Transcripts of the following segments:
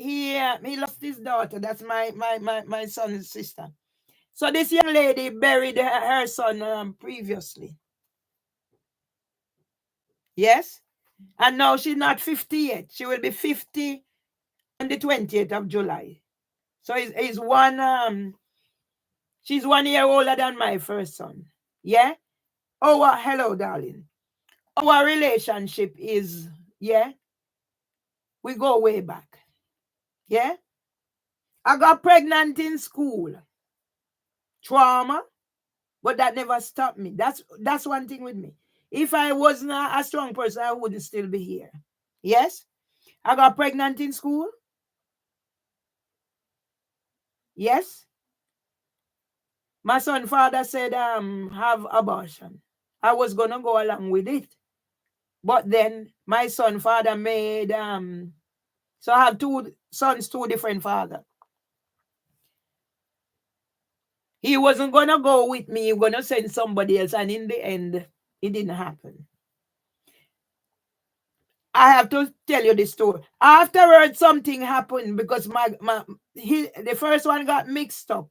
he lost his daughter. That's my son's sister. So this young lady buried her son previously. Yes? And now she's not 50 yet. She will be 50 on the 20th of July. So he's one she's 1 year older than my first son. Yeah? Hello, darling. Our relationship is, yeah, we go way back. Yeah? I got pregnant in school. Trauma, but that never stopped me. That's one thing with me. If I was not a strong person, I wouldn't still be here. Yes? I got pregnant in school. Yes? My son father said, have abortion. I was gonna go along with it. But then my son father made so I have two sons, two different fathers. He wasn't gonna go with me, he was gonna send somebody else, and in the end, it didn't happen. I have to tell you this story. Afterwards, something happened because the first one got mixed up.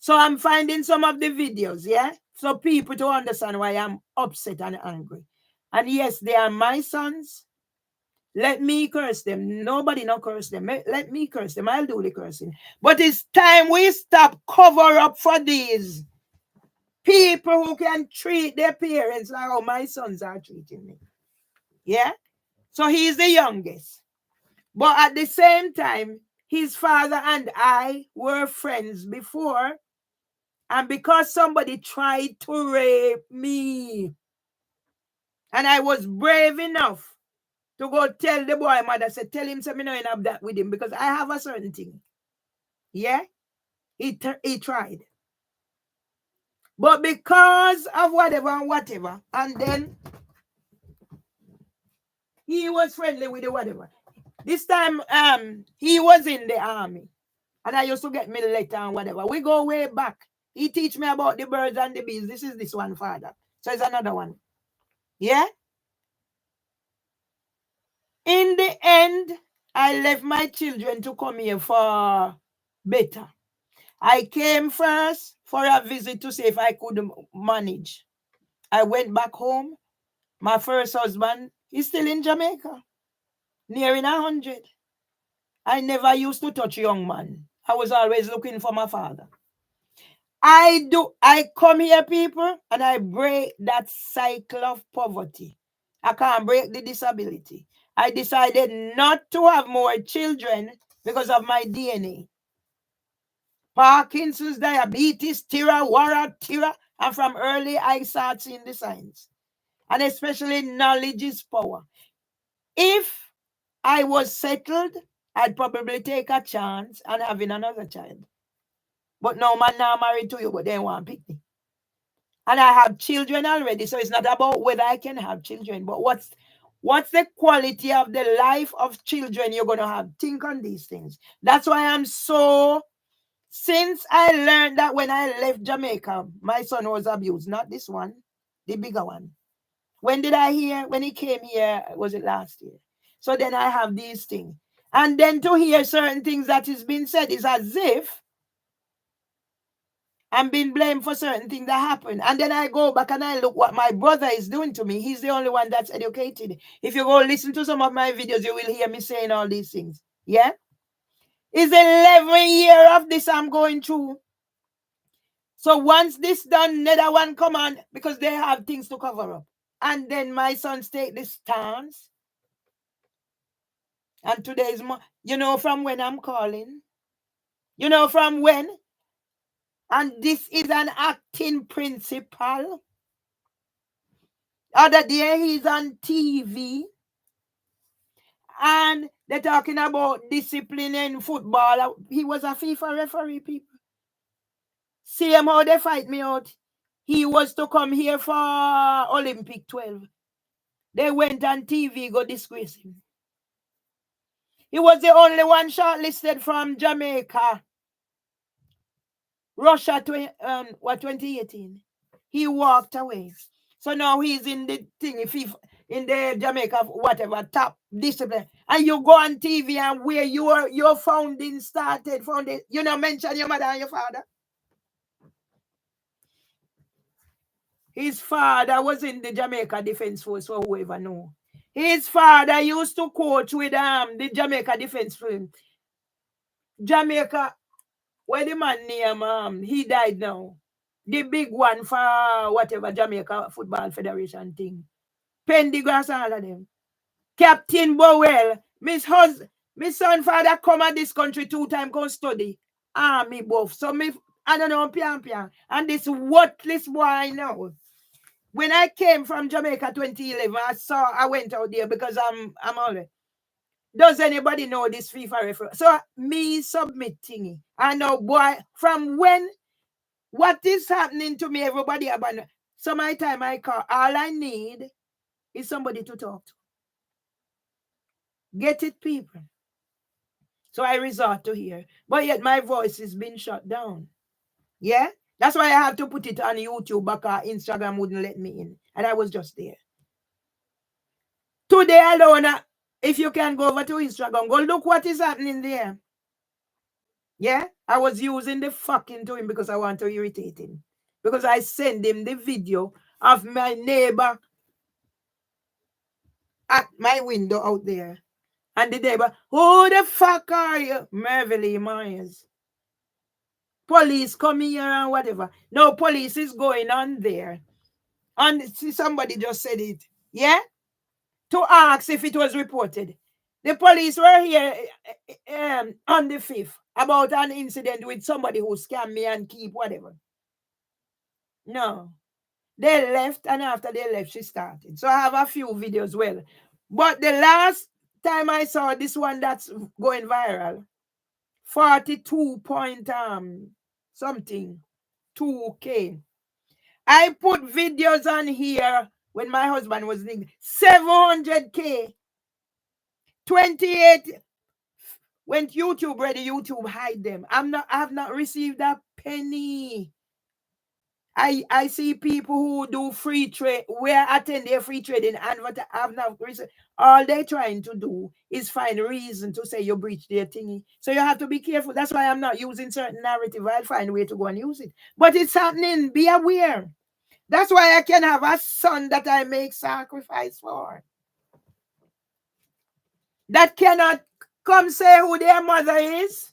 So I'm finding some of the videos, yeah? So people to understand why I'm upset and angry. And yes, they are my sons. Let me curse them. Nobody not curse them. Let me curse them. I'll do the cursing. But it's time we stop cover up for these people who can treat their parents like how my sons are treating me. Yeah? So he's the youngest. But at the same time, his father and I were friends before. And because somebody tried to rape me, and I was brave enough to go tell the boy mother, say, tell him something I don't have that with him because I have a certain thing. Yeah? He tried. But because of whatever, and then he was friendly with the whatever. This time, he was in the army. And I used to get me letter and whatever. We go way back. He teach me about the birds and the bees. This is this one, father. So it's another one. Yeah? In the end, I left my children to come here for better. I came first for a visit to see if I could manage. I went back home. My first husband is still in Jamaica, nearing 100. I never used to touch young man. I was always looking for my father. I come here, people, and I break that cycle of poverty. I can't break the disability. I decided not to have more children because of my DNA. Parkinson's, diabetes, Wara, and from early I started seeing the signs. And especially knowledge is power. If I was settled, I'd probably take a chance and having another child. But no man now married to you, but they want to pick me. And I have children already, so it's not about whether I can have children, but what's the quality of the life of children you're going to have? Think on these things. That's why I'm so... Since I learned that when I left Jamaica, my son was abused, not this one, the bigger one. When did I hear? When he came here, was it last year? So then I have these things. And then to hear certain things that is being said is as if I'm being blamed for certain things that happen. And then I go back and I look what my brother is doing to me. He's the only one that's educated. If you go listen to some of my videos, you will hear me saying all these things. Yeah? It's 11 years of this I'm going through. So once this done, another one come on because they have things to cover up. And then my sons take this stance. And today is more, you know from when I'm calling? You know from when? And this is an acting principal. Other day he's on TV. And they're talking about discipline in football. He was a FIFA referee, people. See him how they fight me out. He was to come here for Olympic 12. They went on TV, go disgrace him. He was the only one shortlisted from Jamaica. Russia 2018. He walked away. So now he's in the thing, in the Jamaica, whatever, top discipline. And you go on TV and where your founding started, you know, mention your mother and your father. His father was in the Jamaica Defense Force, for whoever know. His father used to coach with the Jamaica Defense Force. Jamaica, where the man name, he died now. The big one for whatever Jamaica Football Federation thing. Pendergrass, all of them. Captain Bowell, my son father come at this country 2 times, go study. Army buff. So I don't know, pian. And this worthless boy now. When I came from Jamaica 2011, I went out there because I'm already. Does anybody know this FIFA referee? So me submitting. I know, boy, from when, what is happening to me, everybody abandon. So my time I call, all I need is somebody to talk to. Get it, people? So I resort to here. But yet my voice is being shut down. Yeah? That's why I have to put it on YouTube because Instagram wouldn't let me in. And I was just there. Today alone, if you can go over to Instagram, go look what is happening there. Yeah? I was using the fucking to him because I want to irritate him. Because I send him the video of my neighbor at my window out there. And the neighbor, who the fuck are you? Mervelee Myers. Police come here and whatever. No, police is going on there. And see, somebody just said it. Yeah? To ask if it was reported. The police were here on the 5th about an incident with somebody who scammed me and keep whatever. No. They left, and after they left, she started. So I have a few videos well. But the last time I saw this one that's going viral, 42 point something, 2K. I put videos on here when my husband was living, 700K. 28 when YouTube ready, YouTube hide them. I have not received a penny. I see people who do free trade, where attend their free trading and what I have not received. All they're trying to do is find a reason to say you breach their thingy. So you have to be careful. That's why I'm not using certain narrative. I'll find a way to go and use it. But it's happening. Be aware. That's why I can have a son that I make sacrifice for. That cannot come say who their mother is.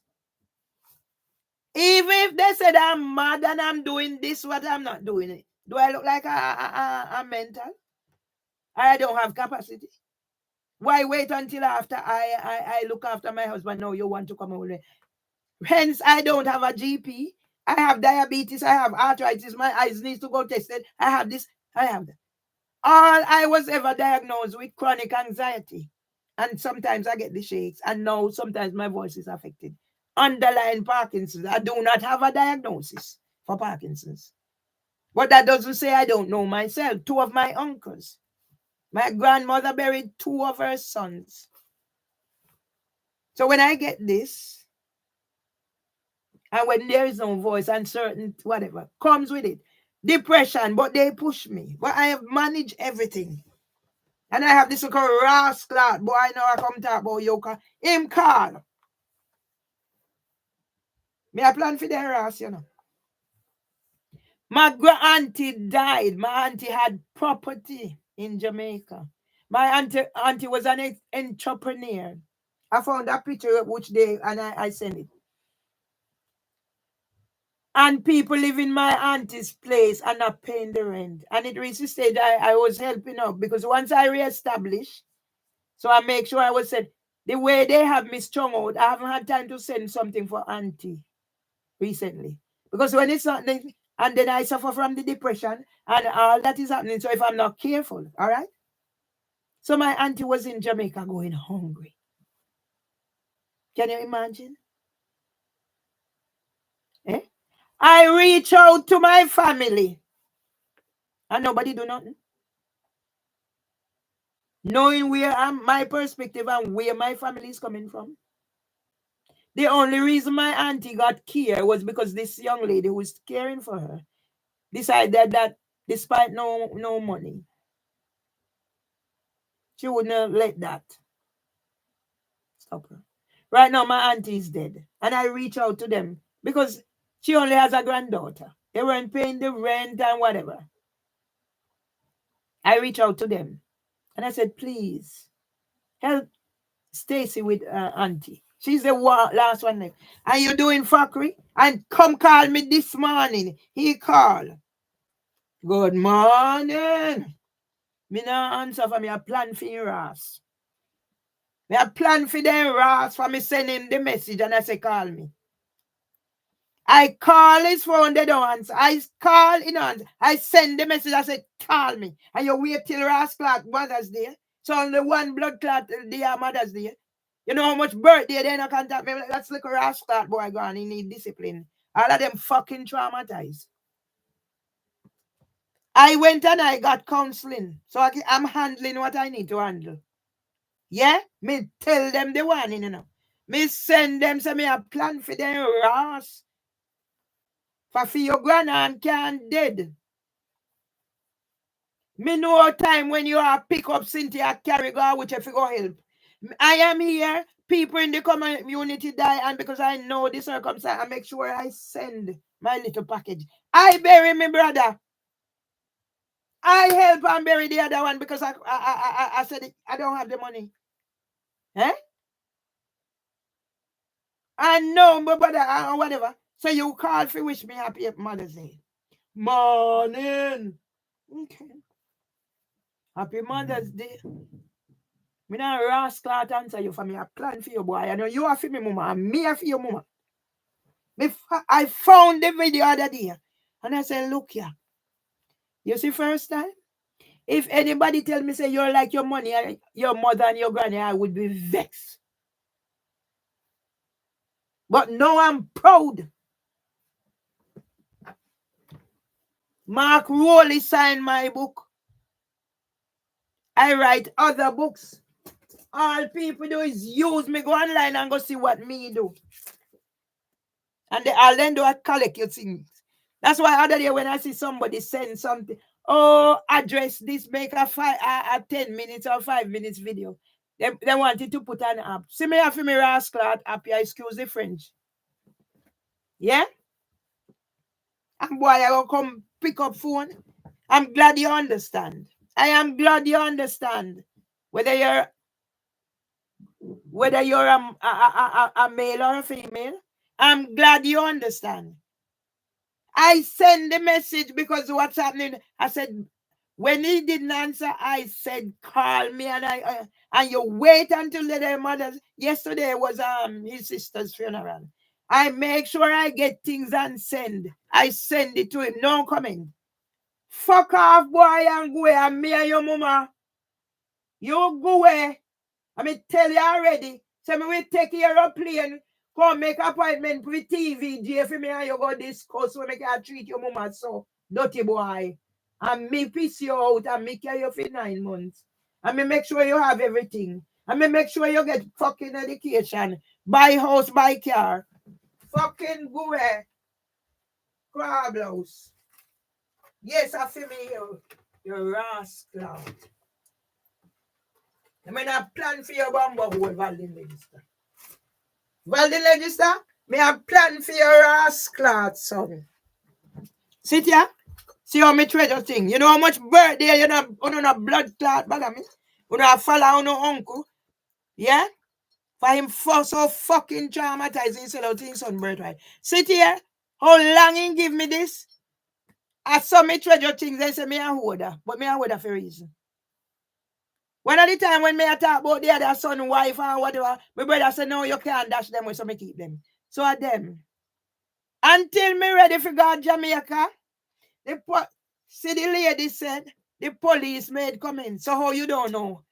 Even if they said I'm mad and I'm doing this, what I'm not doing it. Do I look like a mental? I don't have capacity. Why wait until after I look after my husband? No, you want to come over. Hence, I don't have a GP. I have diabetes. I have arthritis. My eyes need to go tested. I have this. I have that. All I was ever diagnosed with chronic anxiety. And sometimes I get the shakes. And now sometimes my voice is affected. Underlying Parkinson's. I do not have a diagnosis for Parkinson's. But that doesn't say I don't know myself. 2 of my uncles. My grandmother buried 2 of her sons. So when I get this, and when there is no voice and certain whatever comes with it, depression, but they push me. But I have managed everything. And I have this little rascal, boy, I know I come talk about Yoka. Him call. Me I plan for the ras, you know. My auntie died. My auntie had property in Jamaica. My auntie was an entrepreneur. I found that picture which day and I sent it. And people live in my auntie's place and not paying the rent. And it reached the stage I was helping out because once I reestablished, so I make sure I was said, the way they have me strung out, I haven't had time to send something for auntie recently. Because when it's not, and then I suffer from the depression and all that is happening. So if I'm not careful, all right? So my auntie was in Jamaica going hungry. Can you imagine? Eh? I reach out to my family and nobody do nothing. Knowing where my perspective and where my family is coming from. The only reason my auntie got care was because this young lady who was caring for her decided that despite no money, she wouldn't let that. stop her. Right now, my auntie is dead. And I reach out to them because she only has a granddaughter. They weren't paying the rent and whatever. I reach out to them. And I said, please, help Stacy with auntie. She's the last one left. And you doing fuckery? And come call me this morning. He called. Good morning. Me no answer for me a plan for your ass. Me a plan for them ass for me send him the message and I say call me. I call his phone, they don't answer. I call in answer. I send the message, I say call me. And you wait till Ras clot Mother's Day. So only one blood clot the Mother's Day. You know how much birthday they don't contact me. Let's look at Ras clot boy gone. He need discipline. All of them fucking traumatized. I went and I got counseling. So I'm handling what I need to handle. Yeah? Me tell them the one, you know. Me send them, so me a plan for them Ras. For your grandaunt can dead. Me know time when you are pick up Cynthia carry go which if you go help. I am here. People in the community die, and because I know the circumstance, I make sure I send my little package. I bury my brother. I help and bury the other one because I said I don't have the money. Eh? I know my brother or whatever. So you call for wish me happy Mother's Day. Morning. Okay. Happy Mother's Day. Me not rascal answer you for me a plan for your boy. I know you are for me mama and me are for your mama. I found the video the other day and I said, look here. You see first time? If anybody tell me say you're like your money and your mother and your granny, I would be vexed. But now I'm proud. Mark Rowley signed my book. I write other books. All people do is use me, go online and go see what me do. And I'll then do a collect your things. That's why other day when I see somebody send something, oh, address this, make a 10 minutes or 5 minutes video. They wanted to put an app. See me have me rascal app, you excuse the French. Yeah? And boy, I will come pick up phone. I'm glad you understand. I am glad you understand. Whether you're a male or a female, I'm glad you understand. I send the message because what's happening. I said, when he didn't answer, I said, call me and you wait until the mother's. Yesterday was his sister's funeral. I make sure I get things and send. I send it to him. No comment. Fuck off, boy, and go away. And me and your mama. You go away. I mean, tell you already. So me will take your airplane. Come make appointment with TVJ for me and you go discuss so me can treat your mama so dirty boy. And me piss you out and me care you for 9 months. And me make sure you have everything. And me make sure you get fucking education. Buy house, buy car. Fucking go away. Crab house. Yes, I feel me you rascal. I mean, I plan for your bamboo hole, Valdin Register. Valdin Register, me have plan for your rascal, son. Sit here. See how me treasure thing. You know how much birthday you know blood clot, but I mean, you know follow on your uncle. Yeah? For him so fucking traumatizing instead of things on birthright. Sit here. How long he give me this? I saw me treasure things, they say me a holder. But me a holder for a reason. When at the time when me I talk about the other son, wife, or whatever, my brother said, no, you can't dash them, so me keep them. So at them. Until me ready for go to Jamaica, see the lady said, the police made comment. So how you don't know?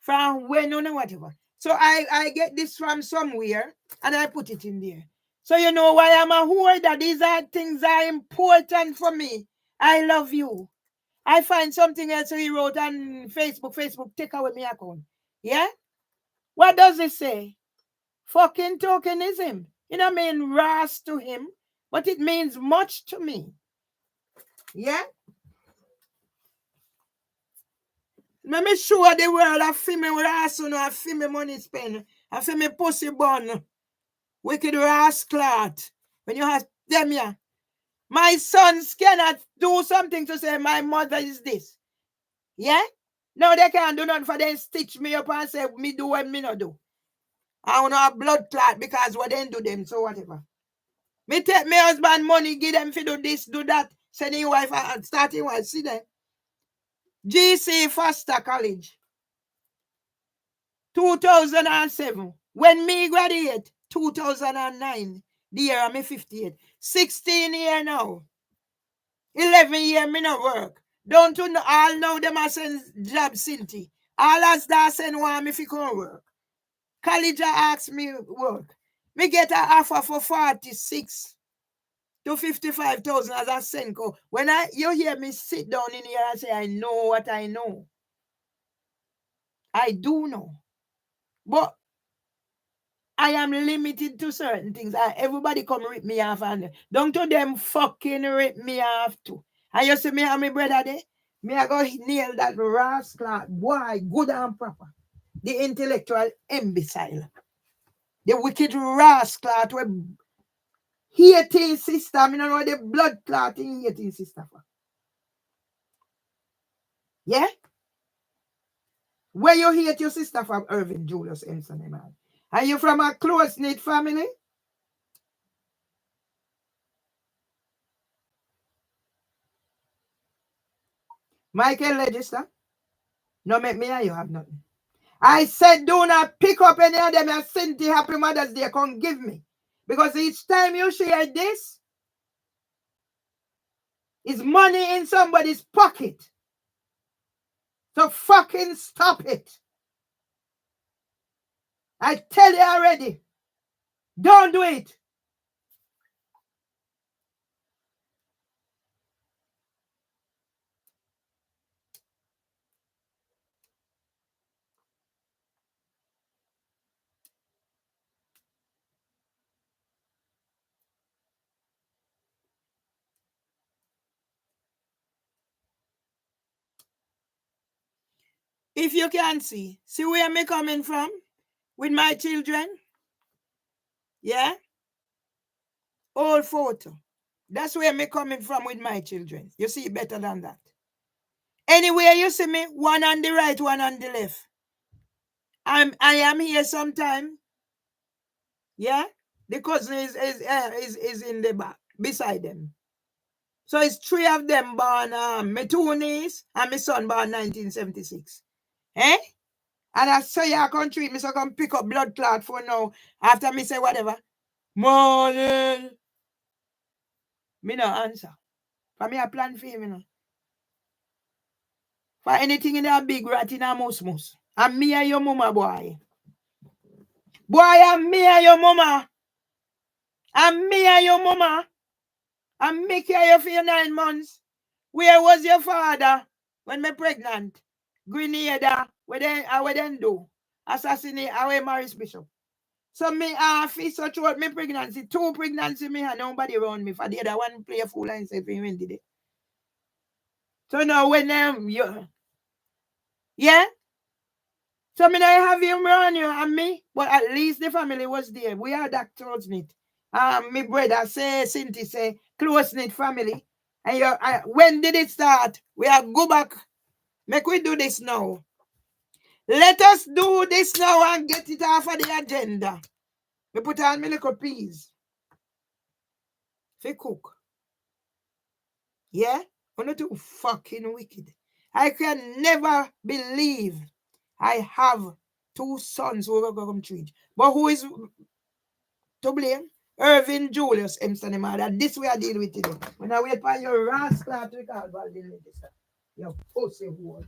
From when or whatever. So I get this from somewhere, and I put it in there. So you know why I'm a hoarder. These are things are important for me. I love you. I find something else he wrote on Facebook. Facebook, take away my account. Yeah? What does it say? Fucking tokenism. You know, I mean, ras to him, but it means much to me. Yeah? Let me show the world a female ras and a female money spend. I say me pussy bun. Wicked rascal. When you have them here. My sons cannot do something to say my mother is this. Yeah? No, they can't do nothing for them stitch me up and say me do what me not do. I want to have blood clot because what they do them, so whatever. Me take my husband money, give them for do this, do that. Send your wife and starting wife. See them. GC Foster College. 2007. When me graduate, 2009. The year I'm 58. 16 years now. 11 years me not work. Don't you know all know them a send job Cinti. All as that send want me fi come work. College ask me work. Me get an offer for 46 to 55,000 as a Senko. When you hear me sit down in here and say I know what I know. I do know. But I am limited to certain things. Everybody come rip me off and don't to them fucking rip me off too. And you see me and my brother there? Me I go nail that rascal boy good and proper. The intellectual imbecile. The wicked rascal with hating sister. I don't know the blood clotting hating sister for. Yeah? Where you hate your sister from Irving Julius Enson, man. Are you from a close-knit family? Michael Register? No make me and you have nothing. I said do not pick up any of them and send the Happy Mother's Day come give me. Because each time you share this, is money in somebody's pocket. So fucking stop it. I tell you already. Don't do it. If you can see where me coming from with my children? Yeah? Old photo. That's where me coming from with my children. You see better than that. Anywhere you see me, one on the right, one on the left. I am here sometime. Yeah? The cousin is in the back, beside them. So it's three of them born, my two niece and my son born 1976. Eh? And I say your country, me so come pick up blood clot for now. After me say whatever. Morning. Me no answer. For me a plan for him, For anything in a big rat in a mouse. And me and your mama, boy. Boy, and me and your mama. And me and your mama. And me care you for your 9 months. Where was your father when me pregnant? Grenada. What then do? Assassinate away Maris Bishop. So me feel so throughout me pregnancy. 2 pregnancy me and nobody around me. For the other one play a fool and say for him did it. So now when yeah? So me not have him around you and me, but at least the family was there. We are that close-knit. My brother say, Cinti say, close-knit family. And when did it start? We are go back. Make we do this now. Let us do this now and get it off of the agenda. We put on my little peas. For cook. Yeah? I'm not too fucking wicked. I can never believe I have 2 sons who are going to treat. But who is to blame? Irving Julius Emson, mother. This way I deal with today. When I wait for your rascal to call about dealing with this. Your pussy whore.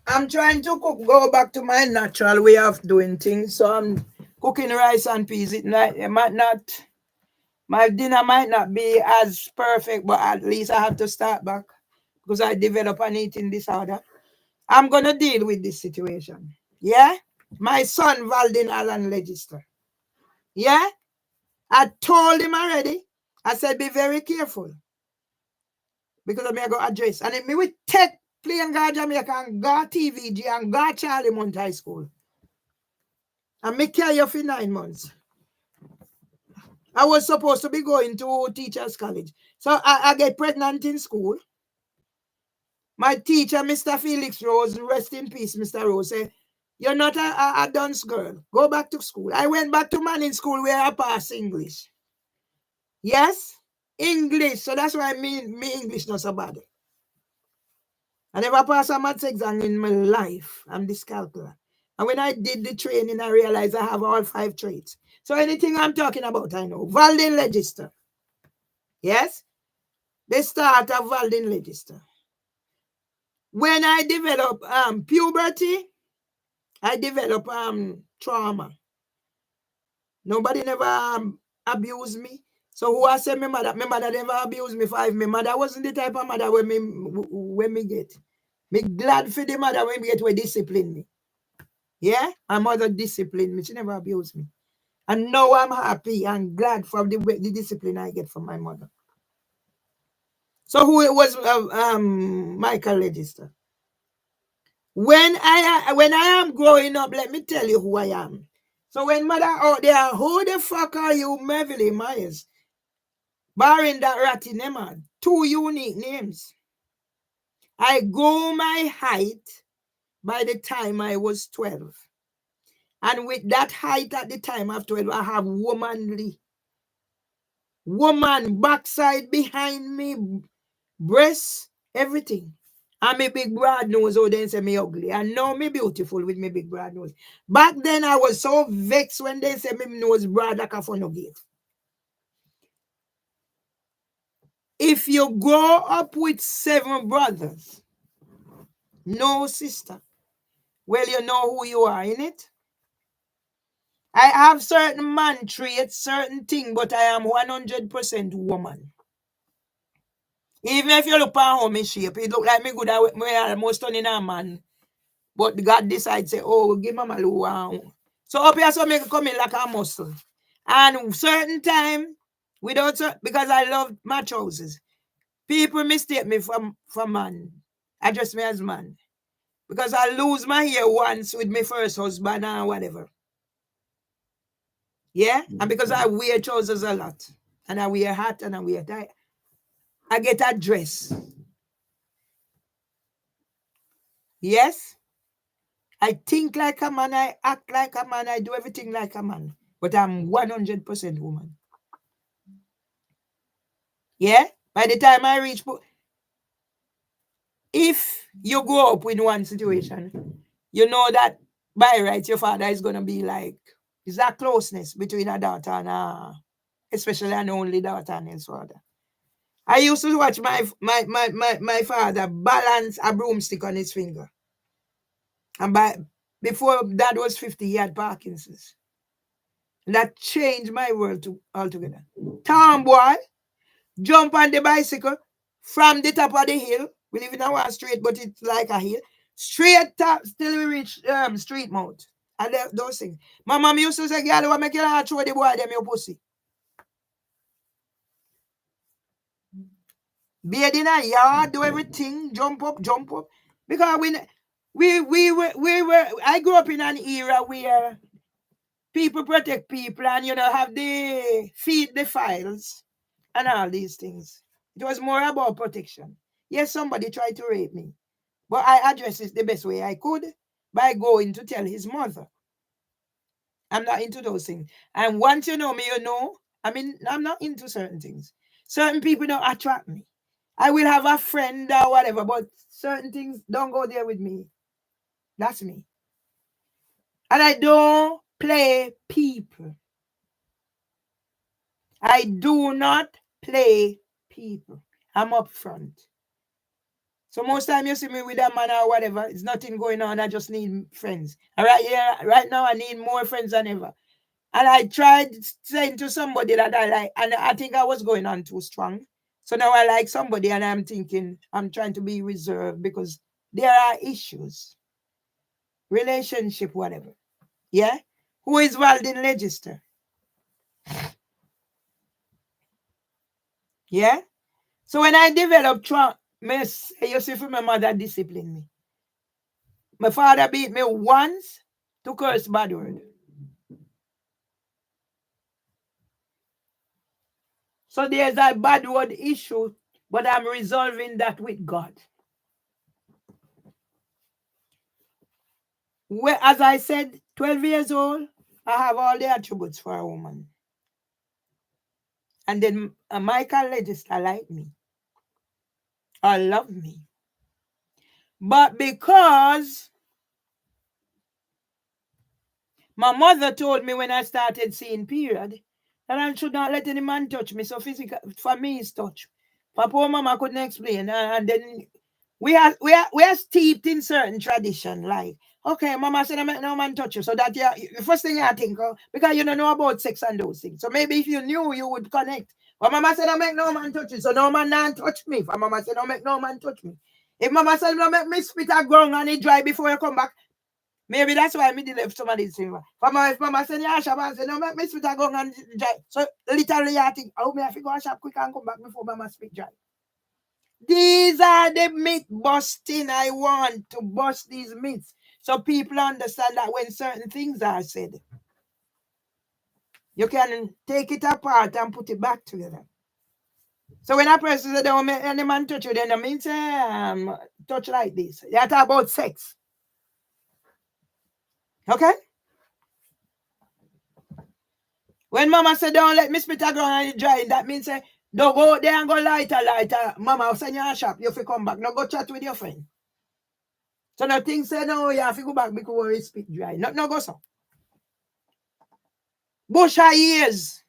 I'm trying to go back to my natural way of doing things. So I'm cooking rice and peas. It might not, my dinner might not be as perfect, but at least I have to start back because I develop an eating disorder. I'm going to deal with this situation. Yeah? My son, Valdin Allen Register. Yeah? I told him already. I said, be very careful. Because I'm going to address. And if me will take playing God Jamaica and go TVG and go Charlie Mount High School. And me carry you for 9 months. I was supposed to be going to teachers college. So I get pregnant in school. My teacher, Mr. Felix Rose, rest in peace, Mr. Rose, said, you're not a dunce girl. Go back to school. I went back to Manning School where I passed English. Yes? English. So that's why me English not so bad. I never passed a maths exam in my life. I'm dyscalculic. And when I did the training, I realized I have all 5 traits. So anything I'm talking about, I know. Valdin Register. Yes? The start of Valdin Register. When I develop puberty, I develop trauma. Nobody never abused me. So who I say my mother never abused me. My mother wasn't the type of mother when me get. Me glad for the mother when me get where discipline me. Yeah? My mother disciplined me. She never abused me. And now I'm happy and glad for the discipline I get from my mother. So who it was Michael Register? When I am growing up, let me tell you who I am. So when mother out there, who the fuck are you, Mervelee Myers? Barring that ratty name, 2 unique names. I grew my height by the time I was 12. And with that height at the time of 12, I have woman backside behind me, breasts, everything. And me big broad nose, oh, then say me ugly. And now me beautiful with me big broad nose. Back then, I was so vexed when they say me nose broad like a funnel gate. If you grow up with 7 brothers, no sister, well, you know who you are, innit? I have certain man traits, certain thing, but I am 100% woman. Even if you look at how me shape, it look like me good at me almost turning a man. But God decides, say, oh, give mama a wow. So up here, so make it come in like a muscle. And certain time, without, because I love my trousers, people mistake me for man. Address me as man. Because I lose my hair once with my first husband or whatever. Yeah? And because I wear trousers a lot. And I wear hat and I wear tie. I get a dress. Yes? I think like a man, I act like a man, I do everything like a man. But I'm 100% woman. Yeah? By the time I reach, if you grow up in one situation, you know that by right, your father is going to be like, is that closeness between a daughter and especially an only daughter and his father. I used to watch my father balance a broomstick on his finger. And before Dad was 50, he had Parkinson's. And that changed my world altogether. Tomboy, jump on the bicycle from the top of the hill. We live in our street, but it's like a hill. Straight top till we reach street mouth. And those things. My mom used to say, girl, what make you throw the boy them your pussy? Bathe in a yard, do everything, jump up. Because I grew up in an era where people protect people and, have the feed the files and all these things. It was more about protection. Yes, somebody tried to rape me, but I addressed it the best way I could by going to tell his mother. I'm not into those things. And once you know me, you know, I'm not into certain things. Certain people don't attract me. I will have a friend or whatever, but certain things don't go there with me. That's me. And I don't play people. I do not play people. I'm upfront. So most time you see me with a man or whatever, it's nothing going on. I just need friends. And right now, I need more friends than ever. And I tried saying to somebody that I like, and I think I was going on too strong. So now I like somebody, and I'm thinking I'm trying to be reserved because there are issues, relationship, whatever. Yeah, who is Walden Legister? Yeah. So when I developed trauma, you see, for my mother disciplined me. My father beat me once to curse bad word. So there's a bad word issue, but I'm resolving that with God. Well, as I said, 12 years old, I have all the attributes for a woman. And then Michael Legister like me or love me. But because my mother told me when I started seeing period that I should not let any man touch me. So physical, for me, it's touch. Papa mama couldn't explain. And then we are steeped in certain tradition. Like, okay, mama said I make no man touch you. So that the first thing I think of, because you don't know about sex and those things. So maybe if you knew, you would connect. But mama said I make no man touch you. So no man not touch me. If mama said I make no man touch me. If mama said no make me spit a ground and it dry before you come back, maybe that's why I made left some of these things. If mama said yeah, Shabba said no make me spit a ground and it dry. So literally I think, oh, me I have to go shop quick and come back before mama spit dry. These are the myth busting. I want to bust these myths so people understand that when certain things are said, you can take it apart and put it back together. So when a person says, don't make any man touch you, then I mean say, touch like this. They talk about sex. Okay? When mama said, don't let me spit a ground and it dry, that means say, don't go out there and go lighter. Mama will send you a shop, you have to come back. Now go chat with your friend. So the thing say, no, you have to go back because it's spit dry. No go so. Bush of years.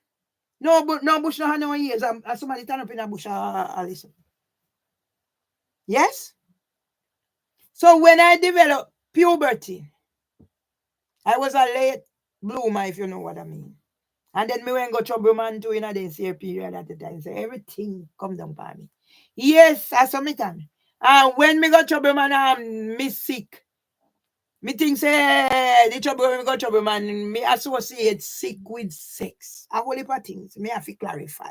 No, but no bush no have no ears. Somebody turn up in a bush listen. Yes? So when I developed puberty, I was a late bloomer, if you know what I mean. And then me went go trouble man too in a day period at the time. So everything come down by me. Yes, I saw me time. And when me got trouble man, I'm me sick. Me think say the trouble when me got trouble man, me associate sick with sex. A whole heap of things. Me have to clarify.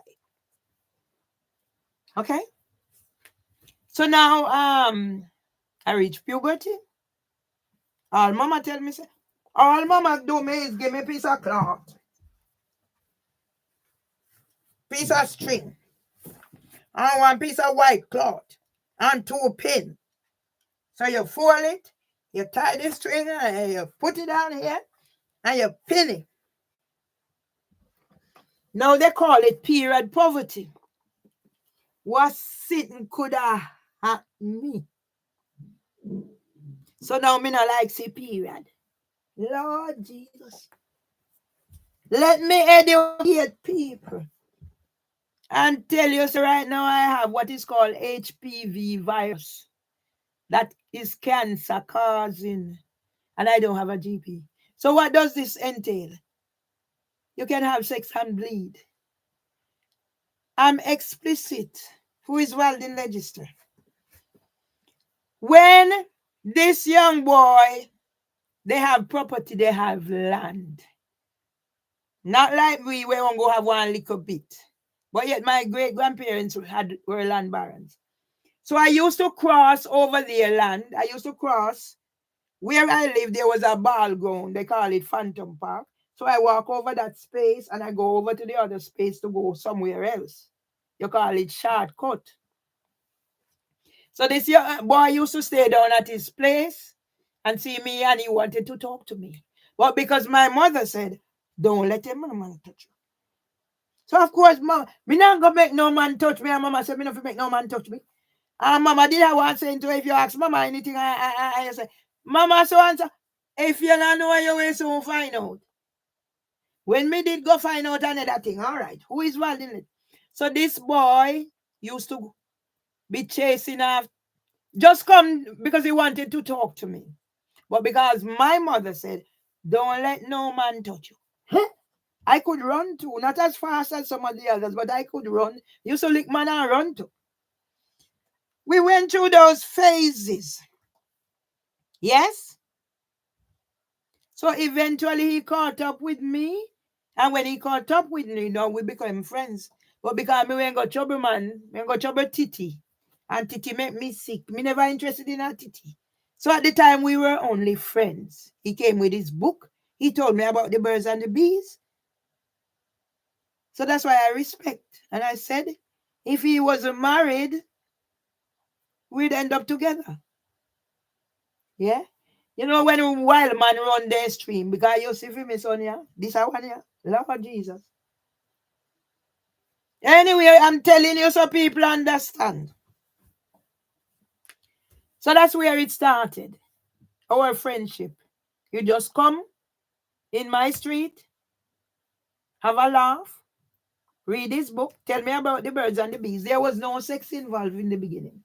Okay? So now I reach puberty. All mama tell me say, all mama do me is give me a piece of cloth, piece of string, and one piece of white cloth, and 2 pins. So you fold it, you tie the string, and you put it down here, and you pin it. Now they call it period poverty. What sitting could have happened me? So now me not like see period. Lord Jesus. Let me educate people and tell you, so right now I have what is called HPV virus. That is cancer causing. And I don't have a GP. So what does this entail? You can have sex and bleed. I'm explicit. Who is Weldon Register? When this young boy, they have property, they have land. Not like we won't go have one little bit. But yet my great-grandparents were land barons. So I used to cross over their land. I used to cross. Where I live, there was a ball ground. They call it Phantom Park. So I walk over that space and I go over to the other space to go somewhere else. You call it shortcut. So this boy used to stay down at his place and see me, and he wanted to talk to me. But because my mother said, don't let him man touch you. So of course, me not gonna make no man touch me. And mama said, me not make no man touch me. And mama did I want to say to her, if you ask mama anything, I say, mama so answer, if you don't know, you will soon find out. When me did go find out another thing, all right, who is holding it? So this boy used to be chasing after, just come because he wanted to talk to me. But because my mother said, don't let no man touch you. Huh? I could run too, not as fast as some of the others, but I could run. Used to lick man and run too. We went through those phases. Yes? So eventually he caught up with me. And when he caught up with me, we became friends. But because me ain't got trouble, man, me ain't got trouble Titi. And Titi make me sick. Me never interested in a Titi. So at the time, we were only friends. He came with his book. He told me about the birds and the bees. So that's why I respect. And I said, if he wasn't married, we'd end up together. Yeah? You know when a wild man run their stream, because you see for me, son, yeah? This one here. Lord Jesus. Anyway, I'm telling you so people understand. So that's where it started. Our friendship. You just come in my street, have a laugh, read this book, tell me about the birds and the bees. There was no sex involved in the beginning.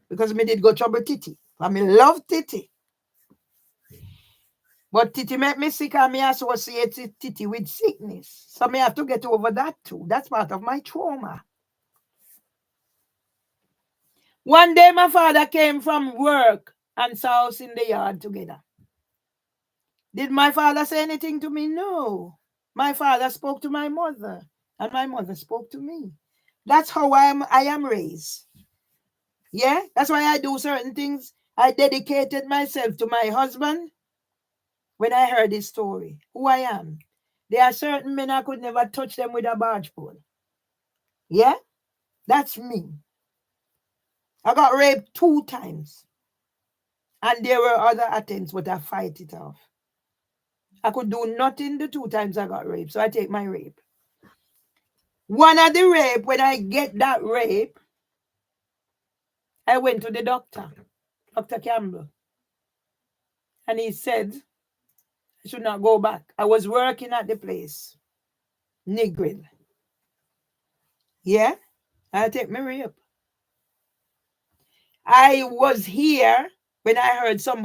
Because me did go trouble Titi. I mean, love Titi. But Titi make me sick and me associate Titi with sickness. So me have to get over that too. That's part of my trauma. One day my father came from work and saw us in the yard together. Did my father say anything to me? No. My father spoke to my mother and my mother spoke to me. That's how I am raised. Yeah, that's why I do certain things. I dedicated myself to my husband when I heard his story, who I am. There are certain men I could never touch them with a barge pole. Yeah, that's me. I got raped 2 times. And there were other attempts, but I fight it off. I could do nothing the 2 times I got raped, so I take my rape. One of the rape, when I get that rape, I went to the doctor, Dr. Campbell. And he said, I should not go back. I was working at the place, Negril. Yeah, I take me rape. I was here when I heard some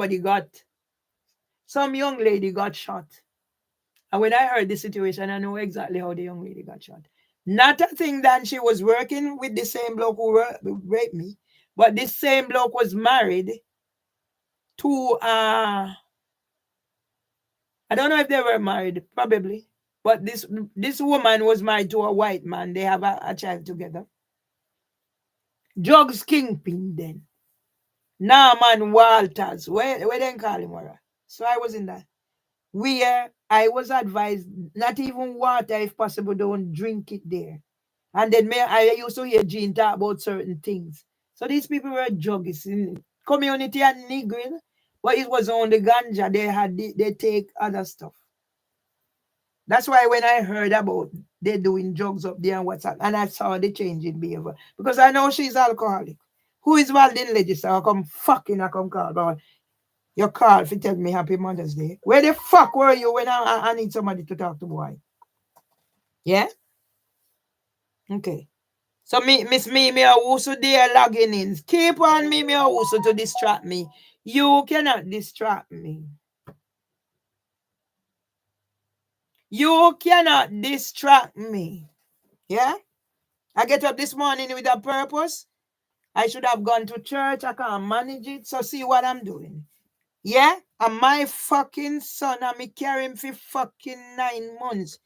young lady got shot. And when I heard the situation, I know exactly how the young lady got shot. Not a thing that she was working with the same bloke who raped me, but this same bloke was married to I don't know if they were married, probably. But this woman was married to a white man. They have a child together. Drugs kingpin then. Norman Walters. Where they call him? Where? So I was in that. Where I was advised not even water, if possible, don't drink it there. And then I used to hear Jean talk about certain things. So these people were druggists in community and Negrin, but it was only ganja. They take other stuff. That's why when I heard about they doing drugs up there and what's up, and I saw the change in behavior, because I know she's alcoholic. Who is Waldin Legislature? I come call about your call if you tell me Happy Mother's Day. Where the fuck were you when I need somebody to talk to, boy? Yeah? Okay. So Miss Mimi also there logging in. Keep on Mimi also to distract me. You cannot distract me. You cannot distract me. Yeah? I get up this morning with a purpose. I should have gone to church. I can't manage it. So see what I'm doing. Yeah? And my fucking son, I'm carrying him for fucking 9 months.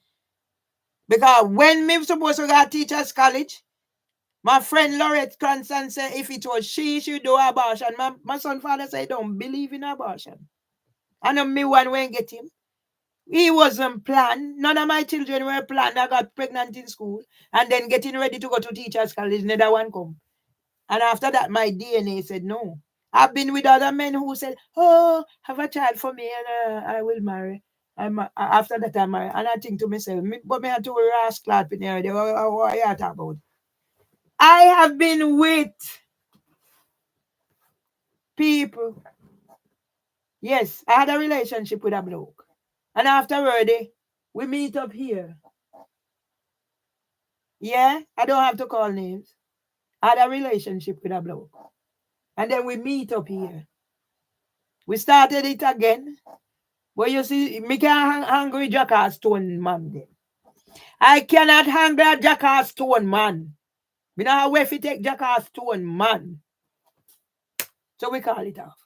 Because when me supposed to go to teachers college, my friend Lorette Cranston said if it was she should do abortion. My son father said don't believe in abortion. And me one went get him. He wasn't planned. None of my children were planned. I got pregnant in school. And then getting ready to go to teachers college, neither one come. And after that, my DNA said no. I've been with other men who said, oh, have a child for me and I will marry. After that, I marry. And I think to myself, but me had to rascal up in there. What are you talking about? I have been with people. Yes, I had a relationship with a bloke. And afterward, we meet up here. Yeah, I don't have to call names. I had a relationship with a bloke. And then we meet up here. We started it again. But you see, me can't hungry jackass stone man then. I cannot hang that jackass stone man. Me not have way to take jackass stone man. So we call it off.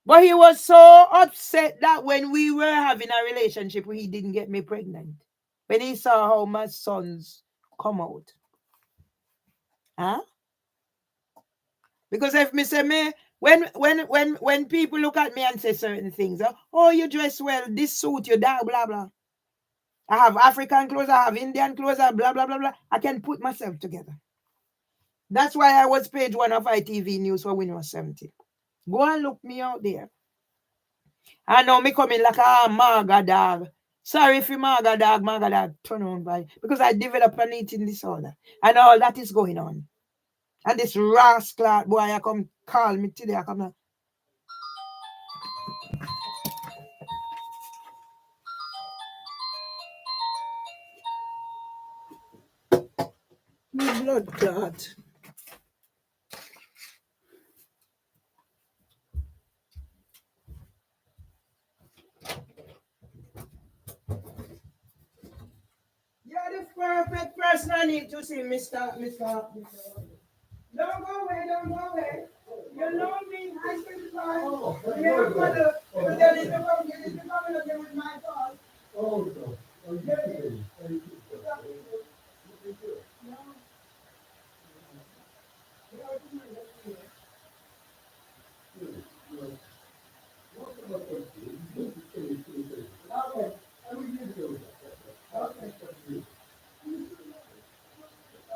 But he was so upset that when we were having a relationship, he didn't get me pregnant. When he saw how my sons come out. Huh? Because if me say me, when people look at me and say certain things, oh, you dress well, this suit you, that, blah, blah. I have African clothes, I have Indian clothes, blah, blah, blah, blah. I can put myself together. That's why I was page 1 of ITV News for when I was 70. Go and look me out there. I know me coming like a maga dog. Sorry if you maga dog, turn on by. Because I developed an eating disorder. And all that is going on. And this rascal boy, I come call me today. I come my blood clot. You're the perfect person I need to see, Mr. Don't go away, don't go away. You know me, I can fly. Oh, yeah, mother. Because there is a coming again with my fault. Oh, no.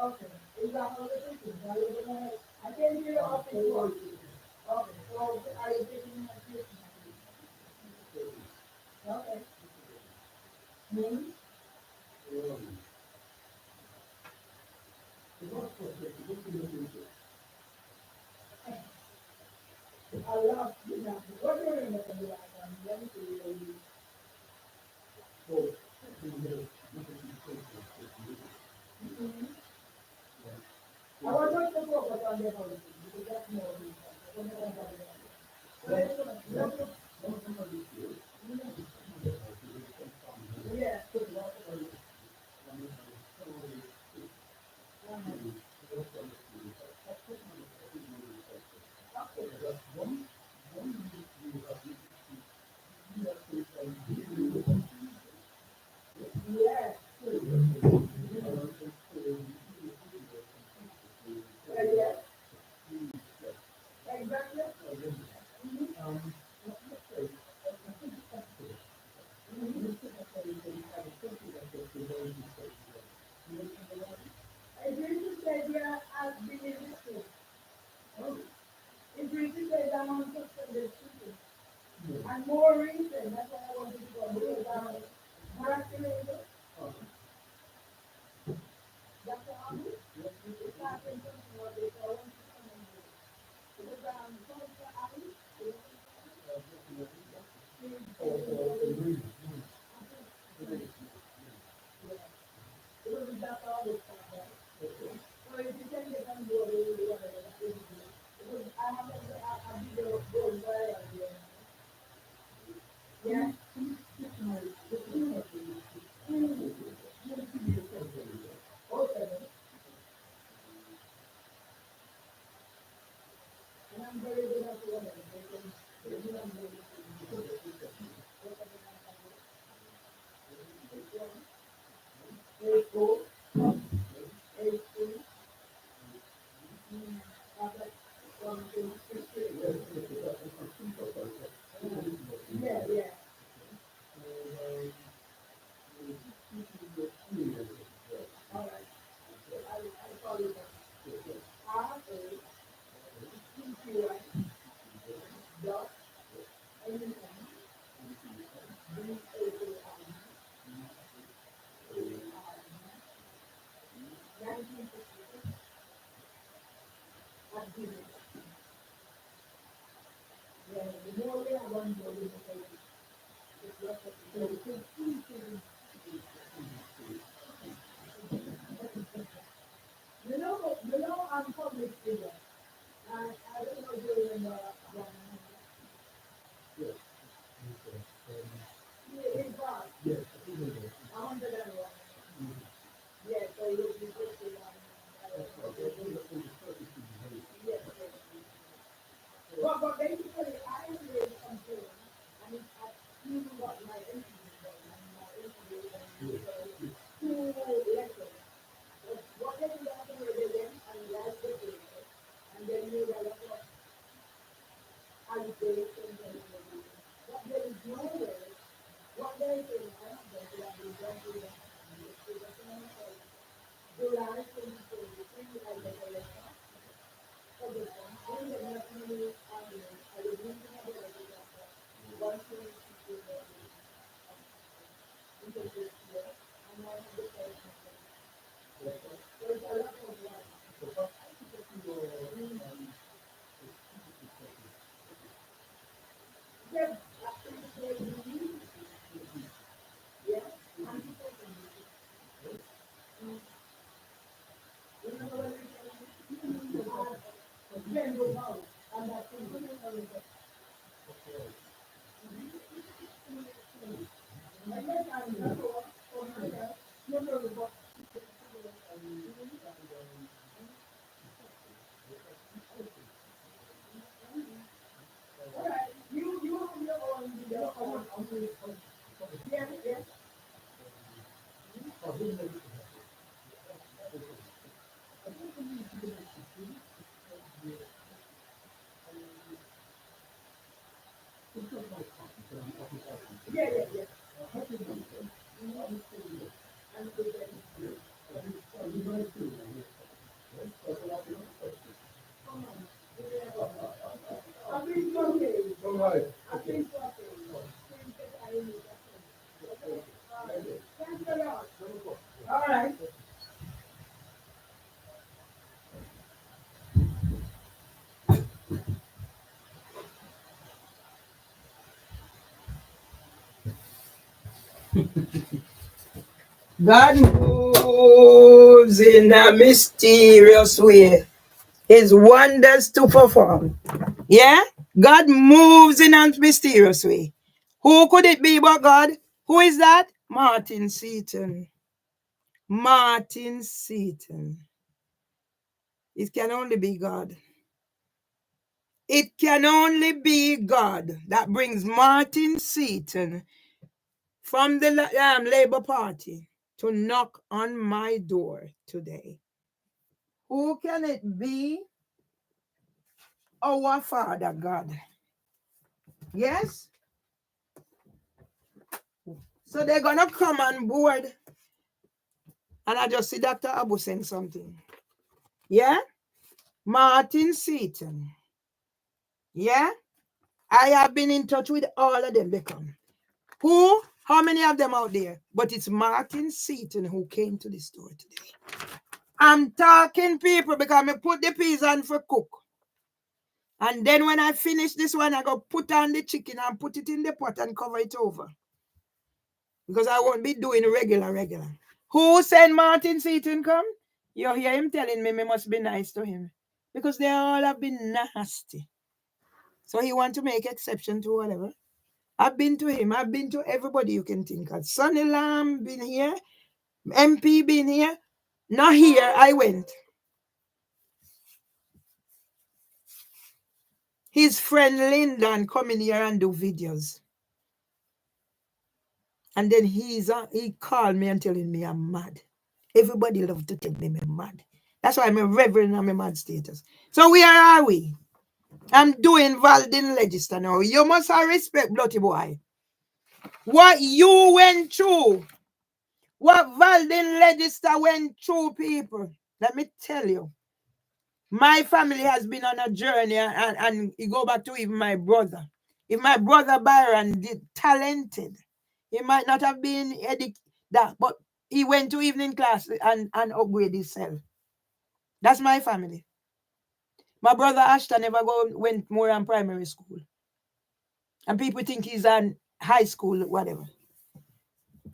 Okay. Is that how it is? I can hear off the floor. Okay. So are you taking my treatment? Okay. Hmm? I love you now. What do you mean? Let me see you. Mhm. I was going to focus on the policy because that's more reason. Yeah. Yeah. Yeah. Exactly. I really said yeah, as believers too. It really said I want to suspend the and more reason. That's why I wanted to go because miraculous. That's the army. It's not in something what they call them. Because culture army. Because that's all this stuff. So if you can get on board, you will want to. Because I have a video going viral here. Yeah. Okay. And I'm very good at women. Very cool. Very cool. Yeah, yeah. All right. I'll call you back. RACCY dot anytime BAAI 1956 at Gmail. Yeah, the more we have on board, the better. It's less of the you know, I'm public figure. I don't know if you remember one. Yeah, in fact, 101. Yeah, so you just yes, yes. But basically, I raised something, and it's at you what my interview was, and my interview and two lectures. What they do after again, and last day, and then you develop allegations and everything. But there is no way, what they say, I have that they have been done to them, and it's the July 2023, I get a letter. So this one, when the national audience, I was looking at the letter, one thing is into this year, and one of the person. There's a lot of life. Yes, actually, yeah, I'm general house, and that's the I guess I'm not for myself, you know, but all right, you have your own video, yes, yes, yeah, yeah, yeah, and so then, come on, I've been talking, I've been talking, things that I need to say. Okay, all right, thanks a lot. All right. God moves in a mysterious way. His wonders to perform. Yeah? God moves in a mysterious way. Who could it be but God? Who is that? Martin Seaton. Martin Seaton. It can only be God. It can only be God that brings Martin Seaton from the Labour Party to knock on my door today. Who can it be? Our Father God. Yes? So they're going to come on board. And I just see Dr. Abu saying something. Yeah? Martin Seaton. Yeah? I have been in touch with all of them. They come. Who? How many of them out there? But it's Martin Seaton who came to the store today. I'm talking people because I put the peas on for cook. And then when I finish this one, I go put on the chicken and put it in the pot and cover it over. Because I won't be doing regular. Who said Martin Seaton come? You hear him telling me must be nice to him. Because they all have been nasty. So he want to make exception to whatever. I've been to him. I've been to everybody you can think of. Sonny Lamb been here. MP been here. Not here. I went. His friend Lyndon come in here and do videos. And then he called me and telling me I'm mad. Everybody love to tell me I'm mad. That's why I'm a reverend and I'm a mad status. So where are we? I'm doing Valdin Register now. You must have respect, bloody boy. What you went through, what Valdin Register went through, people, let me tell you. My family has been on a journey and you go back to even my brother. If my brother Byron did talented, he might not have been that, but he went to evening class and upgrade himself. That's my family. My brother Ashton never went more than primary school. And people think he's in high school, whatever.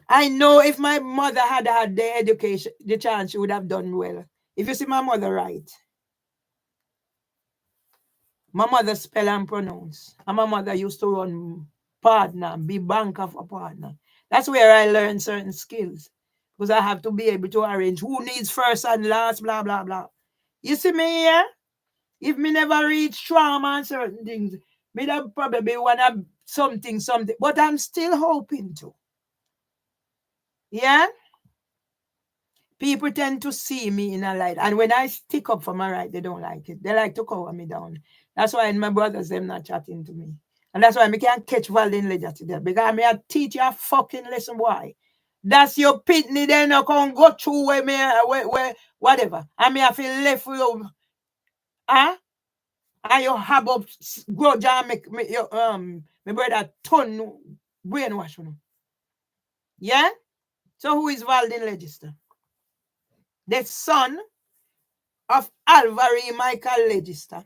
I know if my mother had had the education, the chance, she would have done well. If you see my mother right. My mother spell and pronounce. And my mother used to run partner, be bank of a partner. That's where I learned certain skills. Because I have to be able to arrange who needs first and last, blah, blah, blah. You see me here? If me never reach trauma and certain things, me that probably want to something. But I'm still hoping to. Yeah? People tend to see me in a light. And when I stick up for my right, they don't like it. They like to cover me down. That's why my brothers, them not chatting to me. And that's why I can't catch Valdin Ledger today. Because I teach you a fucking lesson why. That's your pitney, then you can go through where whatever. I mean, I feel left with you. Huh? And you have up grudge and make your my brother ton brainwash. Yeah? So who is Valdin Register? The son of Alvary Michael Register.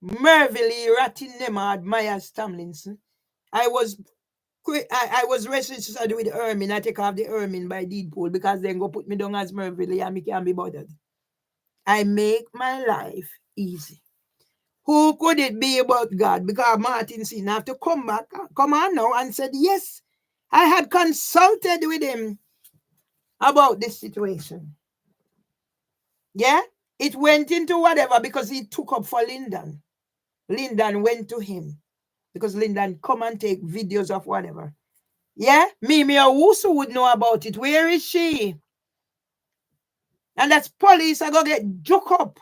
Mervelee Rattinemard Myers Tomlinson. I was registered with Ermin. I take off the Ermin by deed poll because then go put me down as Mervelee and me can't be bothered. I make my life easy. Who could it be about God? Because Martin Seaton have to come on now and said, yes, I had consulted with him about this situation. Yeah? It went into whatever because he took up for Lyndon. Lyndon went to him because Lyndon come and take videos of whatever. Yeah? Mimi Owusu would know about it. Where is she? And that's police are going to get juke up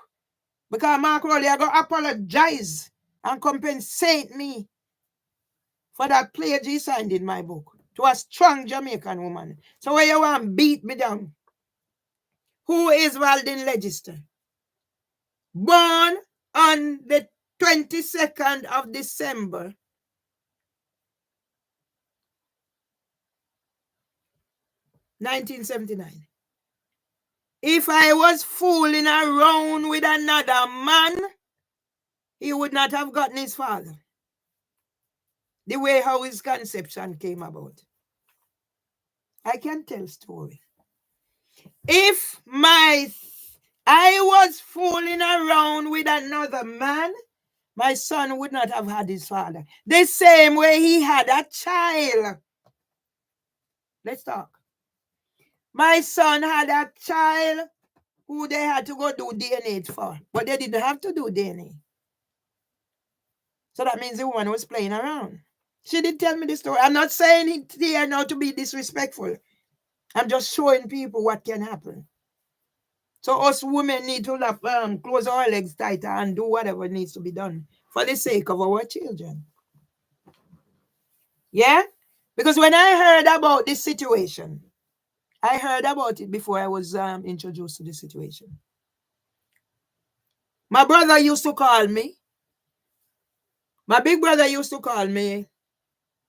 because Mark Rowley are going to apologize and compensate me for that pledge he signed in my book to a strong Jamaican woman. So where you want to beat me down? Who is Valdin Register? Born on the 22nd of December 1979. If I was fooling around with another man, he would not have gotten his father. The way how his conception came about. I can tell story. If I was fooling around with another man, my son would not have had his father. The same way he had a child. Let's talk. My son had a child who they had to go do DNA for, but they didn't have to do DNA. So that means the woman was playing around. She did tell me the story. I'm not saying it here now to be disrespectful. I'm just showing people what can happen. So us women need to close our legs tighter and do whatever needs to be done for the sake of our children. Yeah? Because when I heard about this situation, I heard about it before I was introduced to the situation. My brother used to call me. My big brother used to call me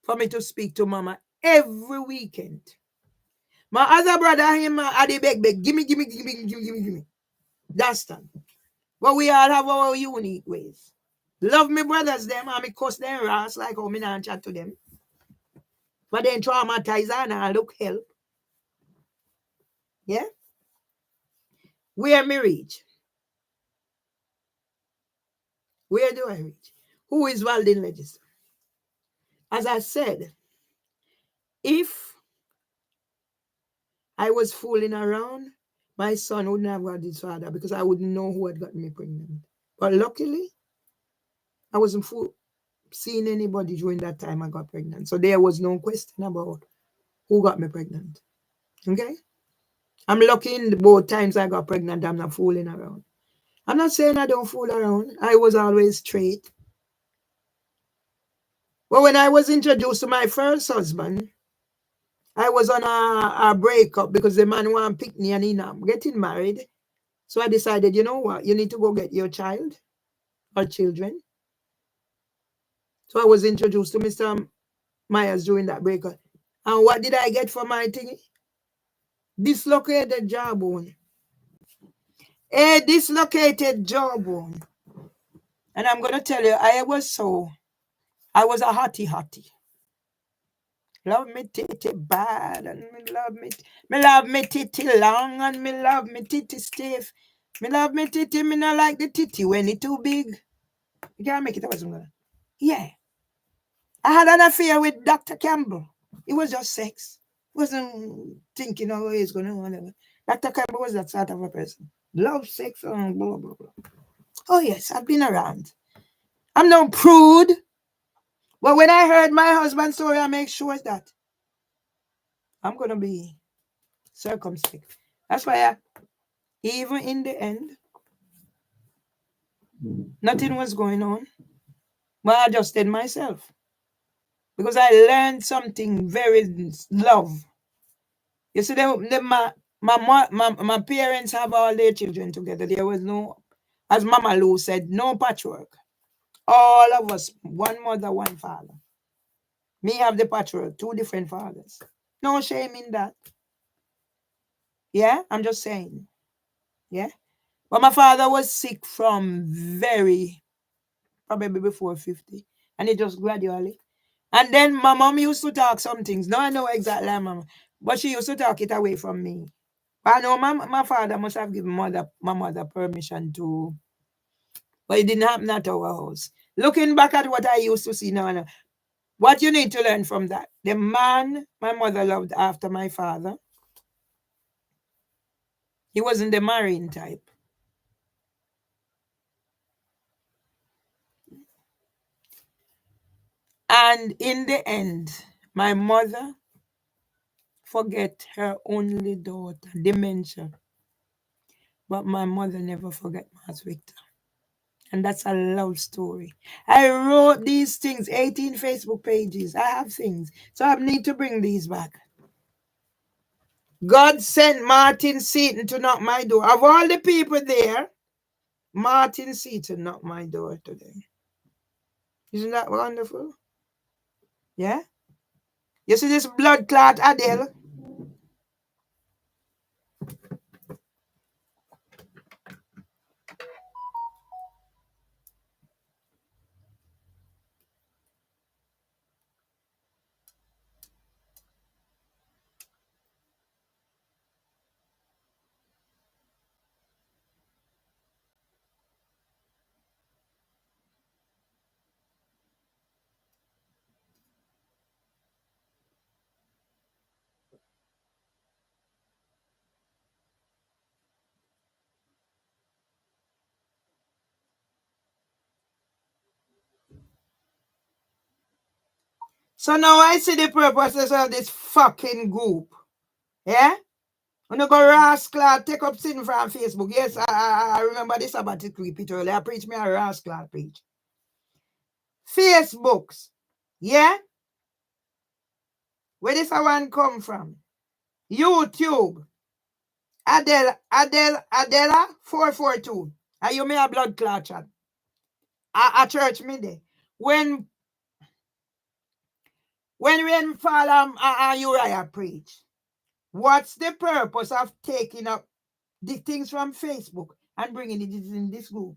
for me to speak to mama every weekend. My other brother, him, Adi beg, gimme. That's done. But we all have our unique ways. Love me brothers, them, and me cuss them ass like how me not chat to them. But then traumatize and I look help. Yeah? Where me reach? Where do I reach? Who is Valdin Register? As I said, if I was fooling around, my son wouldn't have got his father because I wouldn't know who had gotten me pregnant. But luckily, I wasn't seeing anybody during that time I got pregnant. So there was no question about who got me pregnant. Okay? I'm lucky in both times I got pregnant. I'm not fooling around. I'm not saying I don't fool around. I was always straight. But when I was introduced to my first husband, I was on a breakup because the man wanted to pick me and I'm getting married. So I decided, you know what? You need to go get your child or children. So I was introduced to Mr. Myers during that breakup. And what did I get for my thing? Dislocated jawbone. A dislocated jawbone. And I'm going to tell you, I was a hottie. Love me titty bad and me love me titty long and me love me titty stiff. Me love me titty, me not like the titty when it too big. You can't make it up. Yeah. I had an affair with Dr. Campbell. It was just sex. Wasn't thinking of it's going to whatever. Dr. Campbell was that sort of a person. Love sex and blah, blah, blah. Oh, yes, I've been around. I'm no prude. But when I heard my husband's story, I make sure that I'm going to be circumspect. That's why even in the end, nothing was going on. But I adjusted myself. Because I learned something very love. You see, my parents have all their children together. There was no, as Mama Lou said, no patchwork. All of us, one mother, one father. Me have the patchwork, two different fathers. No shame in that. Yeah, I'm just saying. Yeah. But my father was sick from probably before 50. And it just gradually. And then my mom used to talk some things. No, I know exactly, mama. But she used to talk it away from me. But I know my father must have given my mother permission to, but it didn't happen at our house. Looking back at what I used to see now, what you need to learn from that, the man my mother loved after my father, he wasn't the marrying type. And in the end, my mother forget her only daughter, dementia. But my mother never forget Mass Victor. And that's a love story. I wrote these things, 18 Facebook pages. I have things. So I need to bring these back. God sent Martin Seaton to knock my door. Of all the people there, Martin Seaton knocked my door today. Isn't that wonderful? Yeah? You see this blood clot Adele? So now I see the purposes of this fucking group. Yeah? When you go rascal, take up sin from Facebook. Yes, I remember this about it repeat earlier. I preach me a rascal preach. Facebooks. Yeah? Where this one come from? YouTube. Adela 442. And you may have blood clot chat. A church me there. When Fall and Uriah preach, what's the purpose of taking up the things from Facebook and bringing it in this group?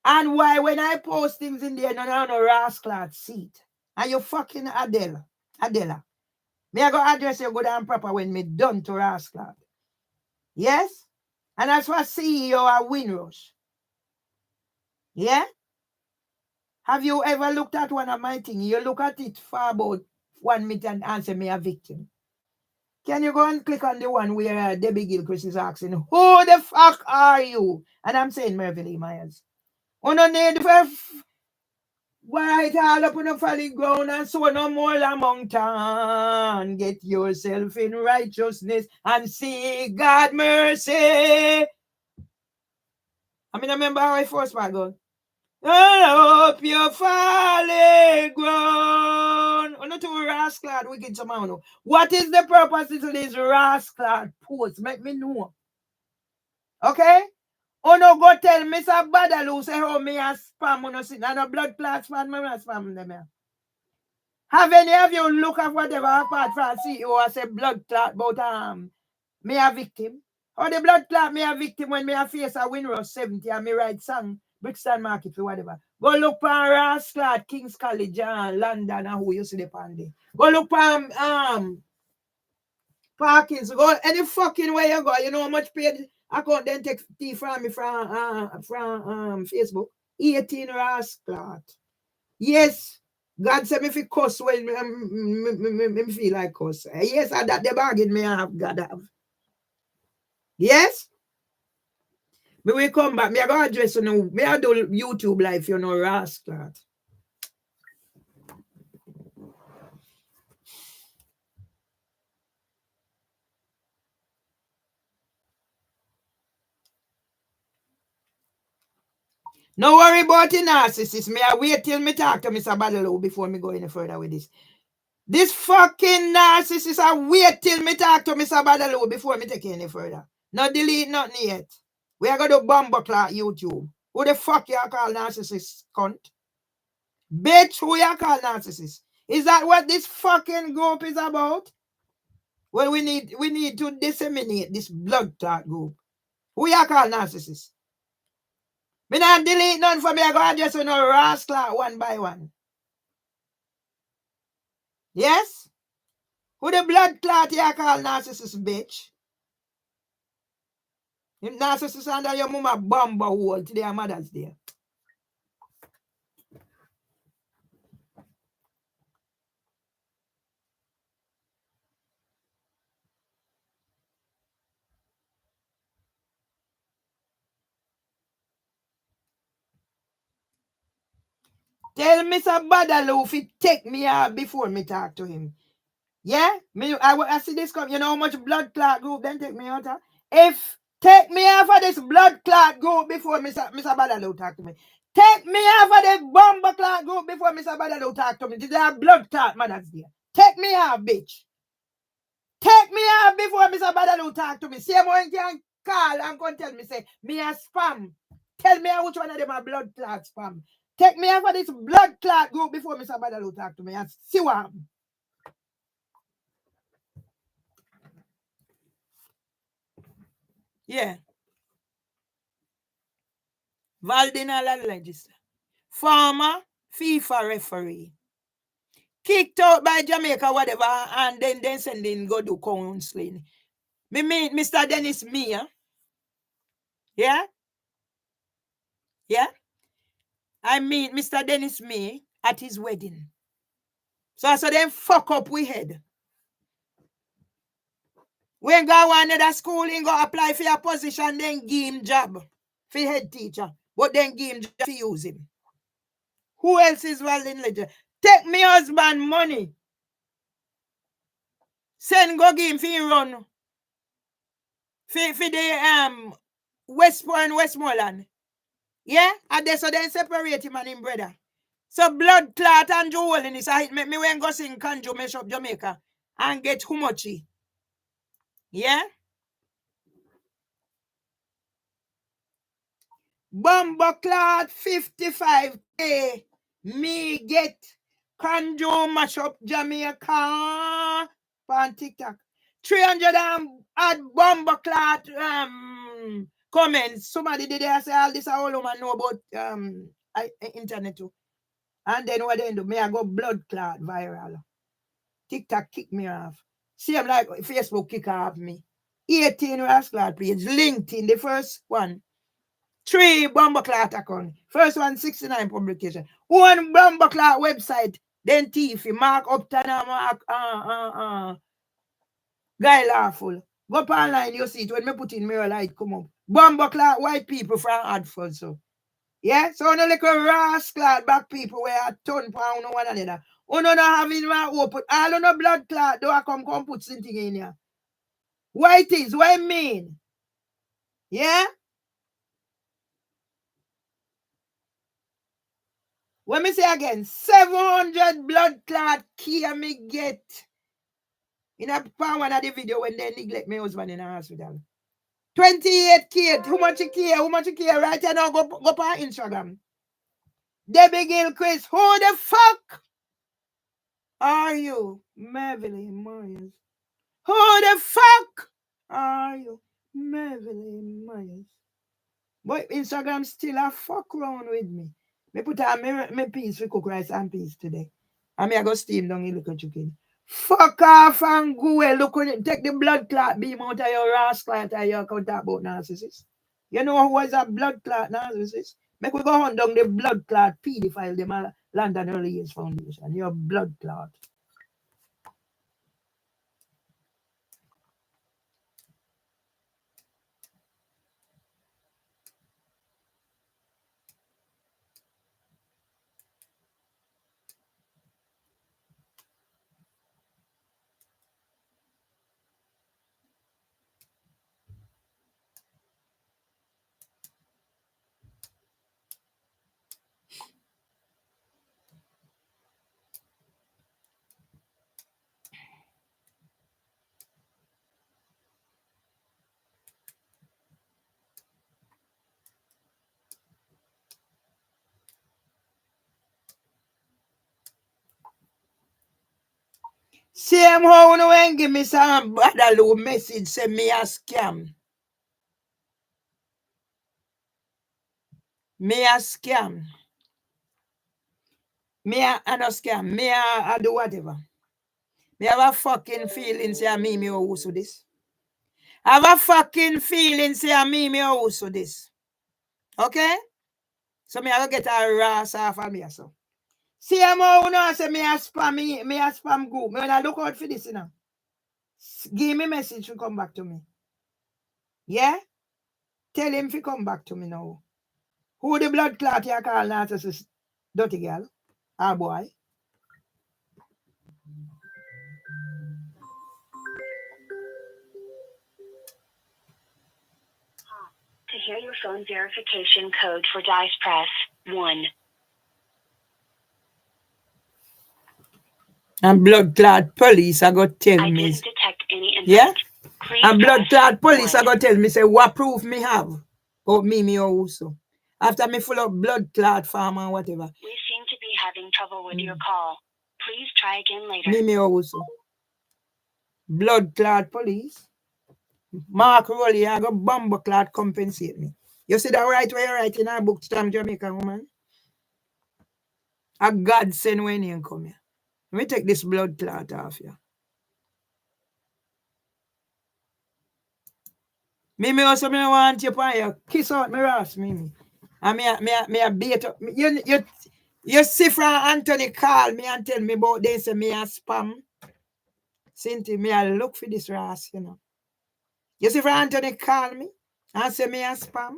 And why when I post things in there, no rascal seat? And you fucking Adela. Me I go address you good and proper when me done to rascal. Yes? And that's what CEO of Windrush. Yeah? Have you ever looked at one of my things? You look at it for about 1 minute and answer me a victim. Can you go and click on the one where Debbie Gilchrist is asking, who the fuck are you? And I'm saying Mervelee Myers. You don't need to white all up on the falling ground and so no more la mountain. Get yourself in righteousness and see God mercy. I mean, I remember how I first part going. I hope you're falling ground. Not to rascal wicked somehow. What is the purpose of this rascal post? Make me know. Okay? No go tell Mr. Badalu say how me a spam no sit and a blood clot spam me a spam them here. Have any of you look at whatever apart from CEO or say blood clot about me a victim? Or the blood clot me a victim when me a face a Windrush 70 and me write song Brixton Market or whatever. Go look for rascal King's College London and who you see the pandemic. Go look for Parkins. Go any fucking way you go. You know how much paid account then take tea from me from Facebook. 18 rascal. Yes. God said me fi cuss when me feel like cuss. Yes, and that the bargain me have God have. Yes? Me will come back. Me I go address you know. Me I do YouTube live, you know, rascal. No worry about the narcissist. Me I wait till me talk to Mr. Badalo before me go any further with this. This fucking narcissist, I wait till me talk to Mr. Badalo before me take any further. Not delete nothing yet. We are going to bomb clock YouTube. Who the fuck you call narcissist, cunt? Bitch, who you call narcissist? Is that what this fucking group is about? Well, we need to disseminate this blood clot group. Who you call narcissist? Me not delete none for me. I go just no rascal one by one. Yes? Who the blood clot you call narcissist, bitch? If narcissist under your mama bomb hole to their mothers there. Tell Mr. Badalo if he take me out before me talk to him. Yeah? I see this come. You know how much blood clot group then take me out of? If take me off of this blood clot group before Mr. Badalo talk to me. Take me off of this bomb clot group before Mr. Badalo talk to me. Did there blood clot mothers there? Take me off, bitch. Take me off before Mr. Badalo talk to me. See how you can call and come tell me say me a spam. Tell me which one of them are blood clot spam. Take me off of this blood clot group before Mr. Badalo talk to me and see what happens. Yeah. Valdinala legislator. Former FIFA referee. Kicked out by Jamaica, whatever, and then sending go do counseling. Me meet Mr. Dennis Mia. Yeah? Yeah? I meet Mr. Dennis May at his wedding. So then fuck up we head. When go one another school, he go apply for a position, then give him job for head teacher. But then give him job to use him. Who else is well in legend? take me husband money. Send go give him for run. For the West Point, Westmoreland. Yeah? And they so then separate him and him brother. So blood clot and jewel in his eye. Make me when go sing Kanjo Mesh up Jamaica and get how much? Yeah? Bumbo clot 55K. Me get Kanjo mash up Jamaica on TikTok. 300 add bumbo clot comments. Somebody did say all this all woman know about internet too. And then what they do? Me I go blood clot viral. TikTok kick me off. See, I'm like Facebook kick off me. 18 rascal page. LinkedIn, the first one. 3 Bumbleclot account. First one, 69 publication. 1 Bumbleclot website. Then thief, Mark Upton and Mark Guy Lawful. Go up online, you see it. When me put in mirror light come up. Bumbleclot white people from Hartford, so. Yeah, so no like a rascal black people where a ton pound one another. No having one open. All on no blood clot, do I come put something in here. Why it is? What I mean? Yeah? Let me say again, 700 blood clot key me get. In a one of the video when they neglect my husband in the hospital. 28K, how much you care? How much you care? Right now, go on Instagram. Debbie Gilchrist, who the fuck are you? Mervelee Myers. Who the fuck are you? Mervelee Myers. But Instagram still a fuck around with me. Me put on my piece for cook rice and peas today. And me I go steam down in little chicken. Fuck off and go away. Look when it take the blood clot beam out of your rascal out of your account about narcissist. You know who was a blood clot narcissist? Make we go on down the blood clot pedophile them London Early Years Foundation. Your blood clot. Same how you when give me some badaloo message say me a scam. Me a scam. Me a no scam. Me a do whatever. Me have a fucking feeling say me also this. I have a fucking feeling say me also this. Okay? So me I go get a ras off of me so. See how you know say me a spam group. Me when I look out for this, you know. Give me message to come back to me. Yeah? Tell him to come back to me now. Who the blood clot you call narcissist? Dirty girl? Or boy? To hear your phone verification code for dice press 1. And blood clot police I got tell I me. didn't detect any input. Yeah? Please And blood clot police 1. I got tell me say what proof me have. But me also. After me full of blood clot farm and whatever. We seem to be having trouble with your call. Please try again later. Me also. Blood clot police. Mark Rowley, I got bomb clot compensate me. You see that right where you write in our book, Stamp Jamaica woman? A God send when you come here. Let me take this blood clot off you. Me also me want you on you. Kiss out my ass, me. And me a beat up. You see from Anthony call me and tell me about this and me a spam. Cynthia, me a look for this ass, you know. You see from Anthony call me and say me a spam.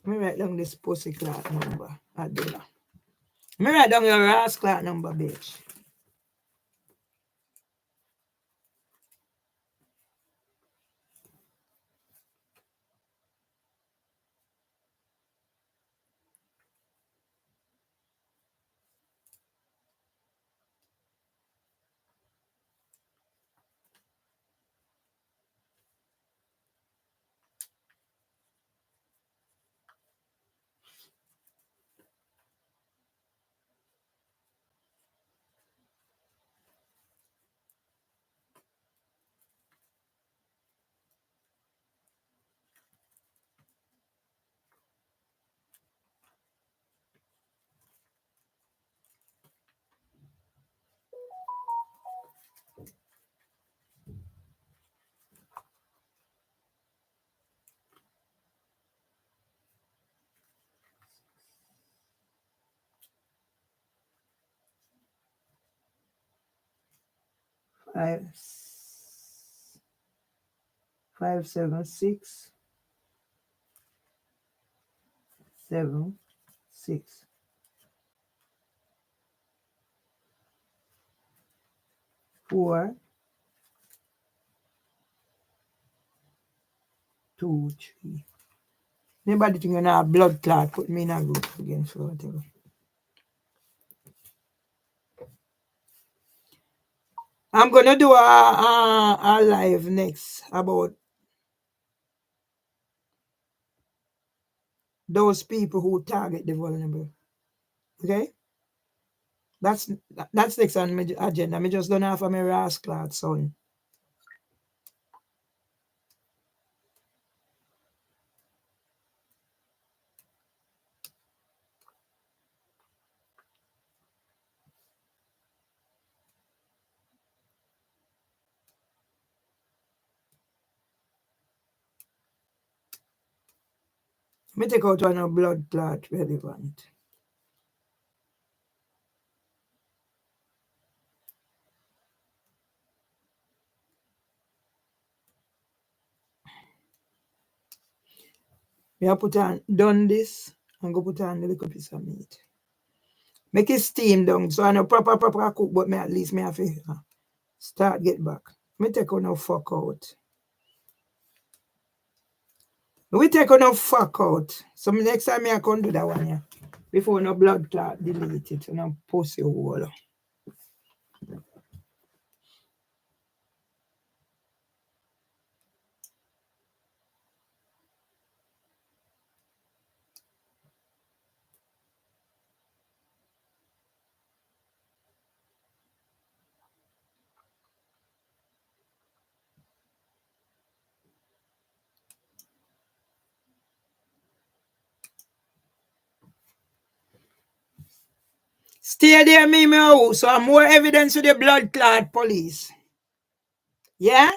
Me write down this pussy clock number. Adela. Me write down your ass clock number, bitch. Five, 576 7 6 4 2 3. Nobody think you know a blood clot put me in a group again, so whatever. I'm gonna do a live next about those people who target the vulnerable. Okay? That's next on my agenda. I just don't have a my ass clot son. Me take out one of blood clot relevant. Me I put on done this and go put on a little piece of meat. Make it steam down so I know proper cook, but me at least me have to start get back. Me take on no fuck out. We take on no fuck out. So next time I can do that one, yeah. Before no blood clot delete it and no pussy hole. Stay there, me, so I'm more evidence with the blood clot police. Yeah?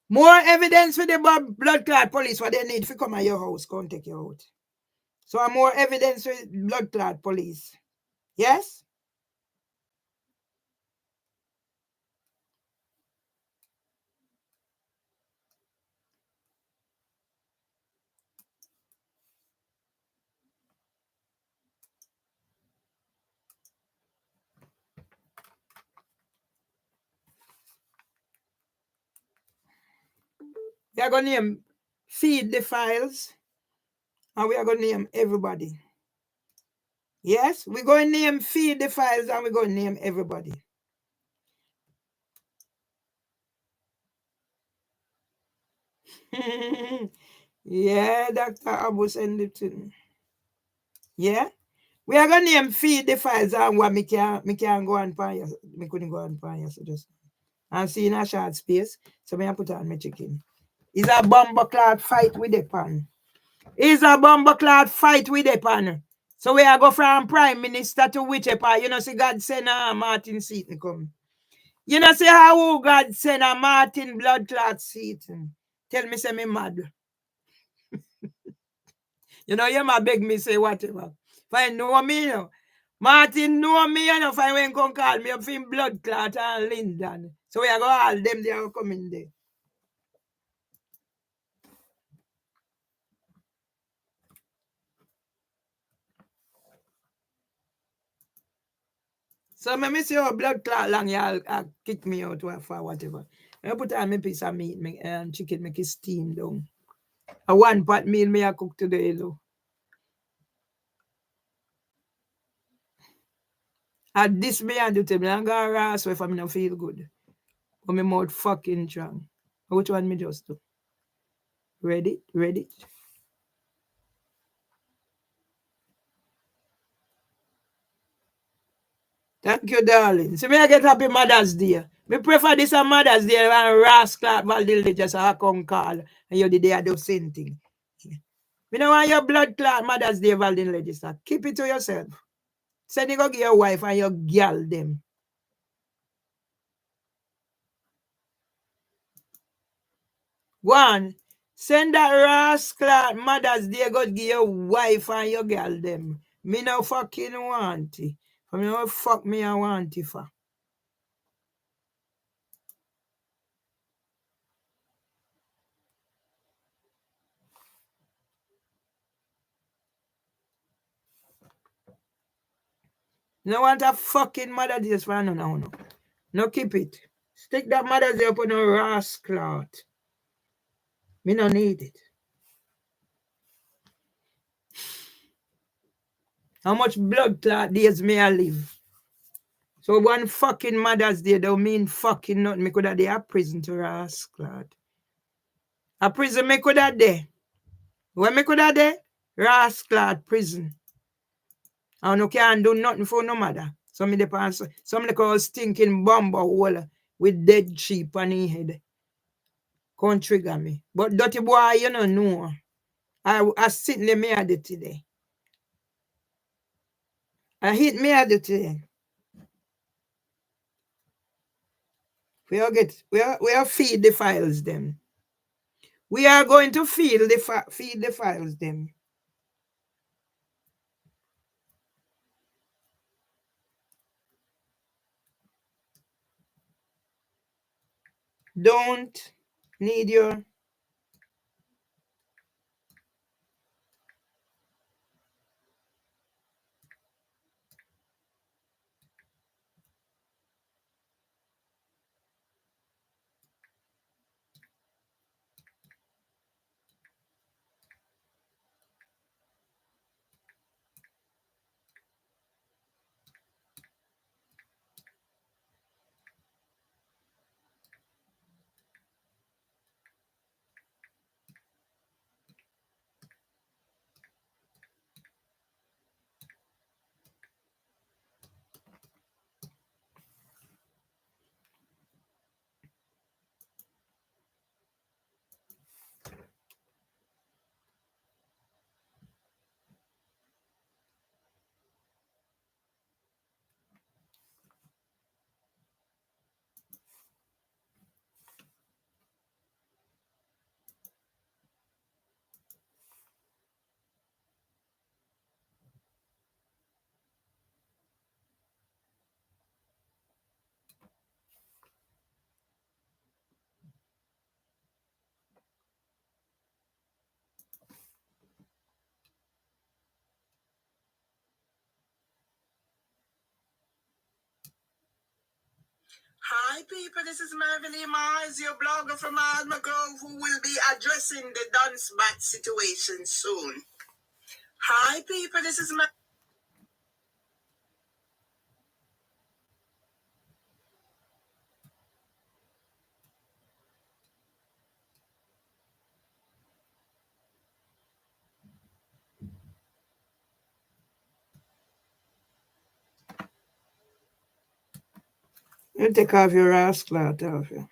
More evidence with the blood clot police what they need to come at your house, come take you out. So I'm more evidence with blood clot police. Yes? We are going to name feed the files and we are going to name everybody. Yes? We're going to name feed the files and we're going to name everybody. Yeah, Dr. Abu send it to me. Yeah? We are going to name feed the files and what me can go and find. Me couldn't go and find so just and see in a short space. So me put on my chicken. It's a bomber cloud fight with the pan. It's a bomber cloud fight with the pan. So we are go from Prime Minister to which part? You know, see God send Martin Seaton come. You know, see how God send Martin blood clot Seaton. Tell me say me mad. You know, you might beg me say whatever. If I know me, you know. Martin know me, you know, if I went come call me up for blood clot and Lyndon. So we are go all them they are coming there. So me see how blood clot long y'all kick me out for whatever. I put on me piece of meat and chicken make it steam down. A one pot meal me I cook today, though. And this me I do to me, I'm gonna rest if I don't feel good. But my mouth fucking strong. Which one me just do? Ready? Ready? Thank you, darling. So me I get happy Mother's Day. Me prefer this on Mother's Day than rascal Valdil just a come call and you the day I do same thing. Me don't want your blood clot Mother's Day Valdil register. Keep it to yourself. Send it go give your wife and your girl them. Go on. Send that rascal Mother's Day go give your wife and your girl them. Me no fucking want it. I mean, what fuck me I want it for? No want a fucking Mother's Day for no. No keep it. Stick that Mother's Day up on a rascal. Me no need it. How much blood clot days may I live? So one fucking Mother's Day don't mean fucking nothing. Me could have day a prison to rascal. A prison me could have day. When me could have day? Rascal prison. I no can't do nothing for no mother. Some me depends. Some like a stinking bomber hole with dead sheep on his head. Can't trigger me. But dirty boy, you don't know. I sit in the mirror today. I hit me at the today. We are feed the files them. We are going to feed the files them. Don't need your Hi people, this is Mervelee Mars, your blogger from Alma Grove, who will be addressing the dance bat situation soon. Hi people, this is You take off your ass cloth off you.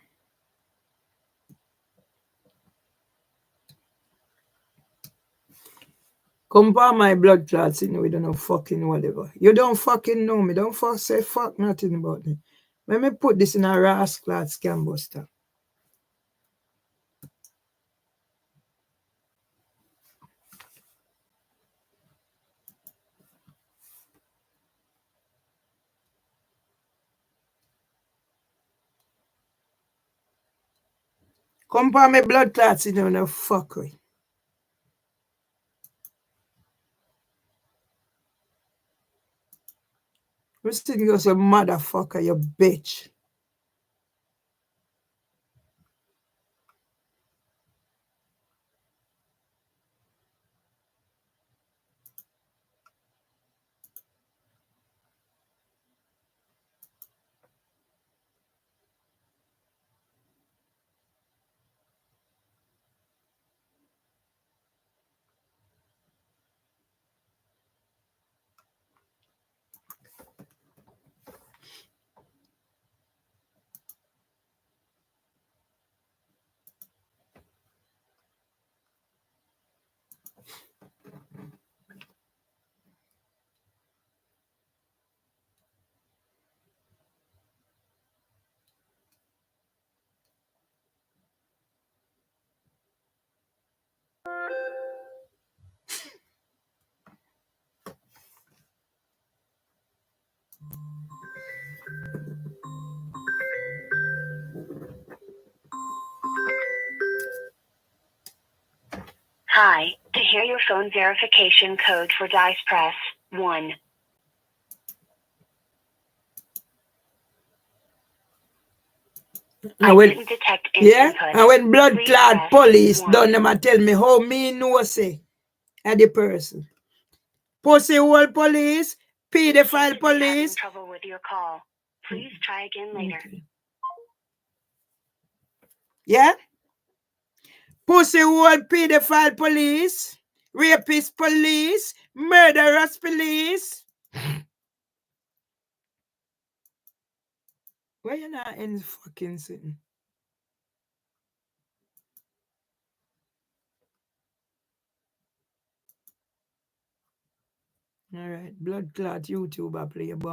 Compare my blood clots in we don't know fucking whatever. You don't fucking know me. Don't say fuck nothing about me. Let me put this in a ass clot scam buster. Compare my blood clots in no fuckery. We're sitting here, say, motherfucker, you bitch. Hi, to hear your phone verification code for dice press 1. I didn't detect yeah, input. and when blood Please clot press police 1. done them and tell me how me know say at the person. Pussy hole police, pedophile Seem to be having police. trouble with your call. Please try again later. Okay. Yeah? Pussy hole pedophile police, rapist police, murderers police. Why you not in fucking sitting? All right, blood clot YouTube I play a bomb.